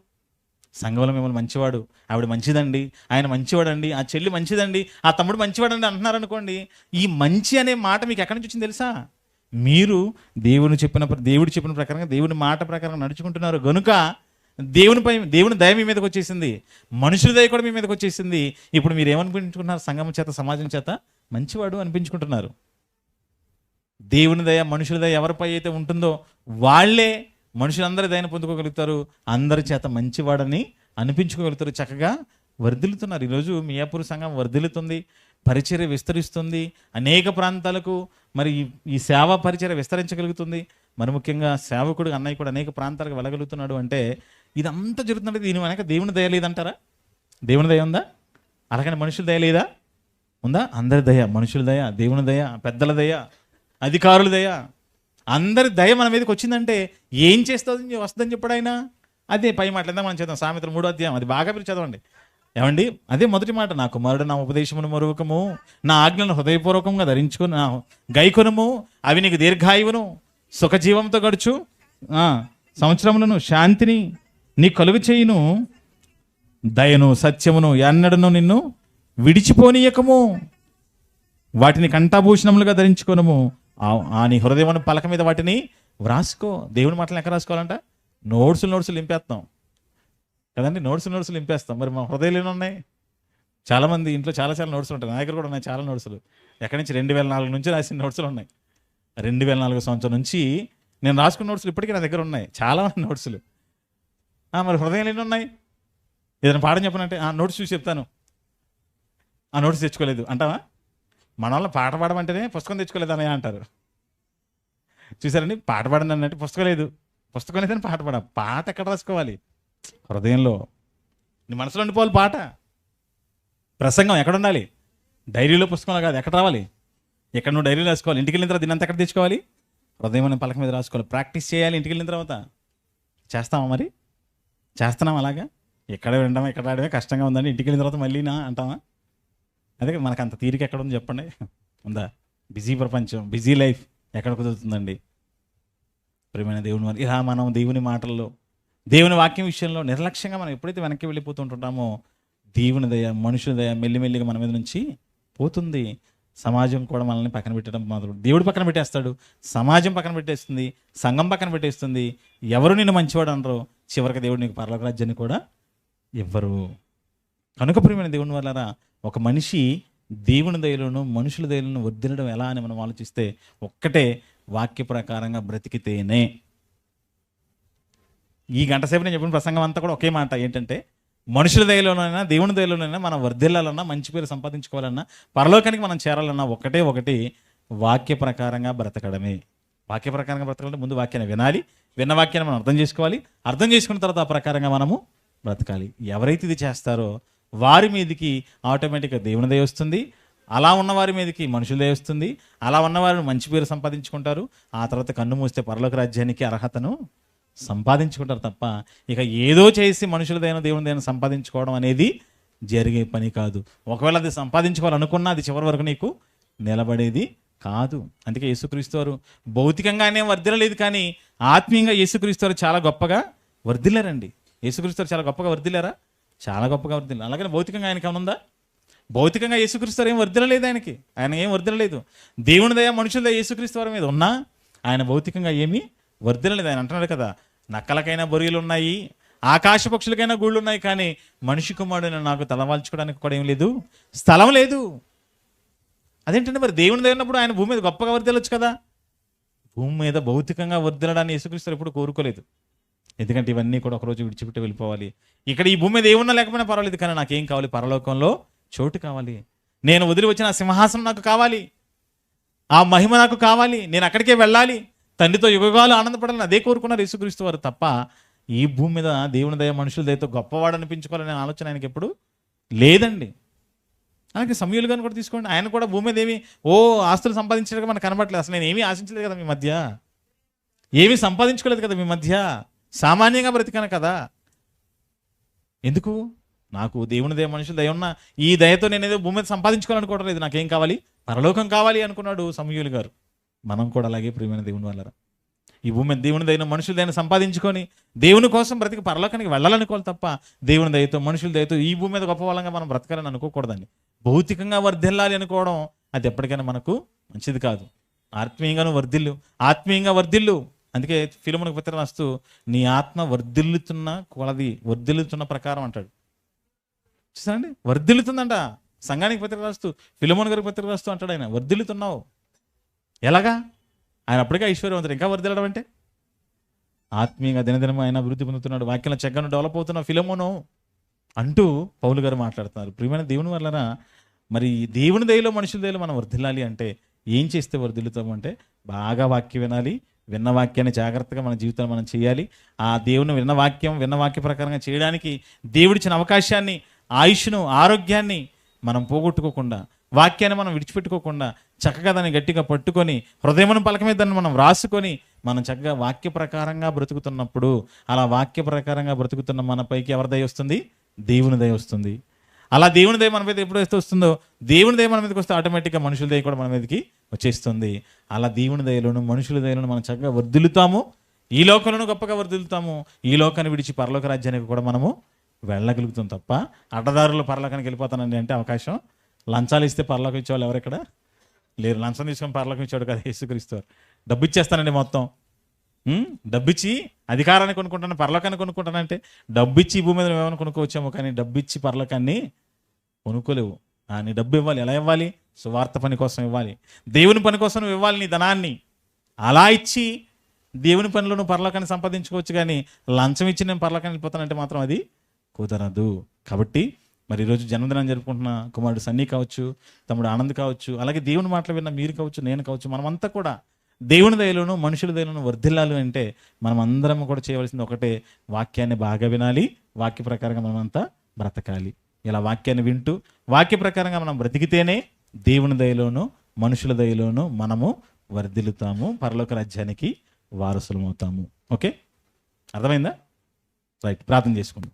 సంఘంలో మిమ్మల్ని మంచివాడు, ఆవిడ మంచిదండి, ఆయన మంచివాడండి, ఆ చెల్లి మంచిదండి, ఆ తమ్ముడు మంచివాడండి అంటున్నారనుకోండి, ఈ మంచి అనే మాట మీకు ఎక్కడి నుంచి వచ్చింది తెలుసా? మీరు దేవుడు చెప్పిన ప్రకారంగా, దేవుని మాట ప్రకారం నడుచుకుంటున్నారు గనుక దేవుని దయ మీ మీదకి వచ్చేసింది, మనుషుల దయ కూడా మీ మీదకి వచ్చేసింది. ఇప్పుడు మీరు ఏమనిపించుకుంటున్నారు? సంఘం చేత, సమాజం చేత మంచివాడు అనిపించుకుంటున్నారు. దేవుని దయ, మనుషుల దయ ఎవరిపై అయితే ఉంటుందో వాళ్ళే మనుషులందరి దయను పొందుకోగలుగుతారు, అందరి చేత మంచివాడని అనిపించుకోగలుగుతారు, చక్కగా వర్ధిల్లుతున్నారు. ఈరోజు మియాపూర్ సంఘం వర్ధిల్లుతుంది, పరిచర్య విస్తరిస్తుంది, అనేక ప్రాంతాలకు మరి ఈ సేవా పరిచర్య విస్తరించగలుగుతుంది. మరి ముఖ్యంగా సేవకుడు అన్నయ్య కూడా అనేక ప్రాంతాలకు వెళ్ళగలుగుతున్నాడు అంటే ఇదంతా జరుగుతుందంటే దీని వెనక దేవుని దయ లేదంటారా? దేవుని దయ ఉందా? అలాగని మనుషుల దయ లేదా? ఉందా? అందరి దయ, మనుషుల దయ, దేవుని దయ, పెద్దల దయ, అధికారుల దయ, అందరి దయ మన మీదకి వచ్చిందంటే ఏం వస్తుందని చెప్పాడు ఆయన. అదే పై మాటలంతా మనం చదువుతాం, సామెతలు 3వ అధ్యాయం, అది బాగా మీరు చదవండి. ఏమండి, అదే మొదటి మాట, నా కుమారుడు నా ఉపదేశమును మరువకము, నా ఆజ్ఞలను హృదయపూర్వకంగా ధరించుకుని గైకొనము, అవి నీకు దీర్ఘాయువును, సుఖజీవంతో గడుచు సంవత్సరములను, శాంతిని నీ కలుగు చేయును, దయను సత్యమును ఎన్నడను నిన్ను విడిచిపోనీయకము, వాటిని కంఠాభూషణములుగా ధరించుకొనము, నీ హృదయం పలక మీద వాటిని వ్రాసుకో. దేవుని మాటలు ఎక్కడ రాసుకోవాలంట? నోట్సులు నింపేస్తాం కదండి, నోట్సులు నింపేస్తాం. మరి మా హృదయాలు ఏమి ఉన్నాయి? చాలామంది ఇంట్లో చాలా నోట్సులు ఉంటాయి. నా దగ్గర కూడా ఉన్నాయి చాలా నోట్సులు. ఎక్కడి నుంచి 2004 నుంచి రాసిన నోట్సులు ఉన్నాయి. 2004 సంవత్సరం నుంచి నేను రాసుకున్న నోట్సులు ఇప్పటికీ నా దగ్గర ఉన్నాయి, చాలా నోట్సులు. మరి హృదయాలు ఎన్ని ఉన్నాయి? ఏదైనా పాఠం చెప్పనంటే నోట్స్ చూసి చెప్తాను, ఆ నోట్స్ తెచ్చుకోలేదు అంటావా? మన వాళ్ళ పాట పాడమంటేనే పుస్తకం తెచ్చుకోలేదు అన్నయ్య అంటారు. చూసారండి, పాట పాడండి అన్నట్టు పుస్తకం లేదు, పుస్తకం లేదని పాట ఎక్కడ రాసుకోవాలి? హృదయంలో, నీ మనసులో ఉండిపోవాలి పాట. ప్రసంగం ఎక్కడ ఉండాలి? డైరీలో, పుస్తకంలో కాదు. ఎక్కడ రావాలి? ఎక్కడ నువ్వు డైరీలో రాసుకోవాలి. ఇంటికి వెళ్ళిన తర్వాత దీనంతా ఎక్కడ తెచ్చుకోవాలి? హృదయం అనే పలక మీద రాసుకోవాలి. ప్రాక్టీస్ చేయాలి. ఇంటికి వెళ్ళిన తర్వాత చేస్తామా? మరి చేస్తున్నాం అలాగా? ఎక్కడ వినడమే, ఎక్కడ రావడమే కష్టంగా ఉందండి, ఇంటికి వెళ్ళిన తర్వాత మళ్ళీనా అంటామా? అదే మనకు అంత తీరిక ఎక్కడ ఉంది చెప్పండి? ఉందా? బిజీ ప్రపంచం, బిజీ లైఫ్ ఎక్కడ కుదురుతుందండి? ప్రియమైన దేవుని వారు, ఇలా మనం దేవుని మాటల్లో, దేవుని వాక్యం విషయంలో నిర్లక్ష్యంగా మనం ఎప్పుడైతే వెనక్కి వెళ్ళిపోతుంటామో దేవుని దయ, మనుషుల దయ మెల్లిమెల్లిగా మన మీద నుంచి పోతుంది. సమాజం కూడా మనల్ని పక్కన పెట్టడం మొదలు, దేవుడు పక్కన పెట్టేస్తాడు, సమాజం పక్కన పెట్టేస్తుంది, సంఘం పక్కన పెట్టేస్తుంది. ఎవరు నిన్ను మంచివాడు అనరు, చివరికి దేవుడు నీకు పరలోక రాజ్యాన్ని కూడా ఇవ్వరు. కనుక ప్రియమైన దేవుని వల్ల ఒక మనిషి దేవుని దయలను, మనుషుల దయలను వర్ధిల్లడం ఎలా అని మనం ఆలోచిస్తే ఒక్కటే, వాక్య ప్రకారంగా బ్రతికితేనే. ఈ గంట సేపు నేను చెప్పిన ప్రసంగం అంతా కూడా ఒకే మాట ఏంటంటే, మనుషుల దయలోనైనా దేవుని దయలోనైనా మనం వర్ధిల్లాలన్నా, మంచి పేరు సంపాదించుకోవాలన్నా, పరలోకానికి మనం చేరాలన్నా ఒకటి వాక్య ప్రకారంగా బ్రతకడమే. వాక్య ప్రకారంగా బ్రతకాలంటే ముందు వాక్యాన్ని వినాలి, విన్న వాక్యాన్ని మనం అర్థం చేసుకోవాలి, అర్థం చేసుకున్న తర్వాత ఆ ప్రకారంగా మనము బ్రతకాలి. ఎవరైతే ఇది చేస్తారో వారి మీదకి ఆటోమేటిక్గా దేవుని దయ వస్తుంది, అలా ఉన్న వారి మీదకి మనుషుల దయ వస్తుంది, అలా ఉన్నవారు మంచి పేరు సంపాదించుకుంటారు, ఆ తర్వాత కన్ను మూస్తే పరలోక రాజ్యానికి అర్హతను సంపాదించుకుంటారు తప్ప ఇక ఏదో చేసి మనుషులదైన దేవుని దైన సంపాదించుకోవడం అనేది జరిగే పని కాదు. ఒకవేళ అది సంపాదించుకోవాలనుకున్నా అది చివరి వరకు నీకు నిలబడేది కాదు. అందుకే యేసుక్రీస్తు వారు భౌతికంగానే వర్ధిల్లలేదు, కానీ ఆత్మీయంగా యేసుక్రీస్తు వారు చాలా గొప్పగా వర్ధిల్లారండి. యేసుక్రీస్తు వారు చాలా గొప్పగా వర్ధిల్లారా? చాలా గొప్పగా వర్ధిల్లారు. అలాగని భౌతికంగా ఆయనకి ఏమనుందా? భౌతికంగా యేసుక్రీస్తు వారు ఏం వర్ధిల్లలేదు, ఆయన ఏం వర్ధిల్లలేదు. దేవుని దయ మనుషుల దయ యేసుక్రీస్తు వారి మీద ఉన్నా ఆయన భౌతికంగా ఏమీ వర్ధిల్లలేదు. ఆయన అంటున్నాడు కదా, నక్కలకైనా బొరియలు ఉన్నాయి, ఆకాశ పక్షులకైనా గూళ్ళు ఉన్నాయి, కానీ మనిషి కుమారుడు నాకు తలవాల్చుకోవడానికి కూడా ఏం లేదు, స్థలం లేదు. అదేంటంటే మరి దేవుని దయ ఉన్నప్పుడు ఆయన భూమి మీద గొప్పగా వర్ధిల్లొచ్చు కదా. భూమి మీద భౌతికంగా వర్ధిల్లడాన్ని యేసుక్రీస్తు ఎప్పుడు కోరుకోలేదు. ఎందుకంటే ఇవన్నీ కూడా ఒకరోజు విడిచిపెట్టి వెళ్ళిపోవాలి. ఇక్కడ ఈ భూమి మీద ఏమున్నా లేకపోయినా పర్వాలేదు, కానీ నాకేం కావాలి? పరలోకంలో చోటు కావాలి. నేను వదిలి వచ్చిన ఆ సింహాసనం నాకు కావాలి, ఆ మహిమ నాకు కావాలి, నేను అక్కడికే వెళ్ళాలి, తండ్రితో యుగాలు ఆనందపడాలని అదే కోరుకున్నారు యేసుక్రీస్తు వారు తప్ప ఈ భూమి మీద దేవుని దయ మనుషుల దయతో గొప్పవాడు అనిపించుకోవాలనే ఆలోచన ఆయనకి ఎప్పుడు లేదండి. అలాగే సమూయేలు గారిని కూడా తీసుకోండి, ఆయన కూడా భూమి మీద ఏమి ఆస్తులు సంపాదించడానికి మనకు కనబడలేదు. అసలు నేను ఏమీ ఆశించలేదు కదా మీ మధ్య, ఏమీ సంపాదించుకోలేదు కదా మీ మధ్య, సామాన్యంగా బ్రతికాను కదా. ఎందుకు? నాకు దేవుని దయ మనుషుల దయ ఉన్న ఈ దయతో నేను ఏదో భూమి మీద సంపాదించుకోవాలనుకోవడం లేదు, నాకేం కావాలి? పరలోకం కావాలి అనుకున్నాడు సమూయేలు గారు. మనం కూడా అలాగే ప్రియమైన దేవుని వాళ్ళరా ఈ భూమి మీద దేవుని దయను మనుషుల దయను సంపాదించుకొని దేవుని కోసం బ్రతికి పరలోకానికి వెళ్ళాలనుకోవాలి తప్ప దేవుని దయతో మనుషుల దయతో ఈ భూమి మీద గొప్ప వాళ్ళంగా మనం బ్రతకాలని అనుకోకూడదండి. భౌతికంగా వర్ధిల్లాలి అనుకోవడం అది ఎప్పటికైనా మనకు మంచిది కాదు. ఆత్మీయంగాను ఆత్మీయంగా వర్ధిల్లు. అందుకే ఫిలెమోనుకు పత్రిక రాస్తూ నీ ఆత్మ వర్ధిల్లుతున్న కొలది, వర్ధిల్లుతున్న ప్రకారం అంటాడు. చూసానండి, వర్ధిల్లుతుందంట. సంఘానికి పత్రిక రాస్తూ ఫిలెమోను గారికి పత్రిక రాస్తూ అంటాడు ఆయన, వర్ధిల్లుతున్నావు. ఎలాగా? ఆయన అప్పటికే ఐశ్వర్యవంతుడు, ఇంకా వర్ధిల్లడం అంటే ఆత్మీయంగా దినదినం ఆయన అభివృద్ధి పొందుతున్నాడు, వాక్యంలో చక్కగా డెవలప్ అవుతున్న ఫిలెమోను అంటూ పౌలు గారు మాట్లాడుతున్నారు. ప్రియమైన దేవుని వలన మరి దేవుని దయలో మనుషుల దయలో మనం వర్ధిల్లాలి అంటే ఏం చేస్తే వర్ధిల్లుతాము అంటే బాగా వాక్యం వినాలి, విన్న వాక్యాన్ని జాగ్రత్తగా మన జీవితాన్ని మనం చేయాలి. ఆ దేవుని విన్న వాక్య ప్రకారంగా చేయడానికి దేవుడిచ్చిన అవకాశాన్ని, ఆయుష్ను, ఆరోగ్యాన్ని మనం పోగొట్టుకోకుండా, వాక్యాన్ని మనం విడిచిపెట్టుకోకుండా చక్కగా దాన్ని గట్టిగా పట్టుకొని హృదయమును పలక మీద దాన్ని మనం రాసుకొని మనం చక్కగా వాక్య ప్రకారంగా బ్రతుకుతున్నప్పుడు, అలా వాక్య ప్రకారంగా బ్రతుకుతున్న మన పైకి ఎవరి దయ వస్తుంది? దేవుని దయ వస్తుంది. అలా దేవుని దయ మన మీద ఎప్పుడైతే వస్తుందో, దేవుని దయ మన మీదకి వస్తే ఆటోమేటిక్గా మనుషుల దయ కూడా మన మీదకి వచ్చేస్తుంది. అలా దేవుని దయలోను మనుషుల దయలోను మనం చక్కగా వర్ధిల్లుతాము, ఈ లోకంలోనూ గొప్పగా వర్ధిల్లుతాము, ఈ లోకాన్ని విడిచి పరలోక రాజ్యానికి కూడా మనము వెళ్ళగలుగుతాం తప్ప అడ్డదారులు పరలోకానికి వెళ్ళిపోతానండి అంటే అవకాశం. లంచాలు ఇస్తే పరలోకం ఇచ్చేవాళ్ళు ఎవరెక్కడ లేరు. లంచం తీసుకొని పరలోకం ఇచ్చాడు కదా యేసుక్రీస్తు. డబ్బు ఇచ్చేస్తానండి మొత్తం, డబ్బిచ్చి అధికారాన్ని కొనుక్కుంటాను, పరలోకాన్ని కొనుక్కుంటానంటే డబ్బిచ్చి భూమి మీద ఏమైనా కొనుక్కోవచ్చాము, కానీ డబ్బిచ్చి పరలోకాన్ని కొనుక్కోలేవు. నీ డబ్బు ఇవ్వాలి. ఎలా ఇవ్వాలి? సువార్త పని కోసం ఇవ్వాలి, దేవుని పని కోసం ఇవ్వాలి నీ ధనాన్ని. అలా ఇచ్చి దేవుని పనిలో నువ్వు పరలోకాన్ని సంపాదించుకోవచ్చు, కానీ లంచం ఇచ్చి నేను పరలోకాన్ని వెళ్ళిపోతానంటే మాత్రం అది కుదరదు. కాబట్టి మరి ఈరోజు జన్మదినం జరుపుకుంటున్న కుమారుడు సన్నీ కావచ్చు, తమ్ముడు ఆనంద్ కావచ్చు, అలాగే దేవుని మాటలు విన్న మీరు కావచ్చు, నేను కావచ్చు, మనమంతా కూడా దేవుని దయలోను మనుషుల దయలోను వర్ధిల్లాలి అంటే మనం అందరం కూడా చేయవలసింది ఒకటే, వాక్యాన్ని బాగా వినాలి, వాక్య ప్రకారంగా మనమంతా బ్రతకాలి. ఇలా వాక్యాన్ని వింటూ వాక్య ప్రకారంగా మనం బ్రతికితేనే దేవుని దయలోను మనుషుల దయలోను మనము వర్ధిల్లుతాము, పరలోక రాజ్యానికి వారసులమవుతాము. ఓకే, అర్థమైందా? రైట్, ప్రార్థన చేసుకుందాం.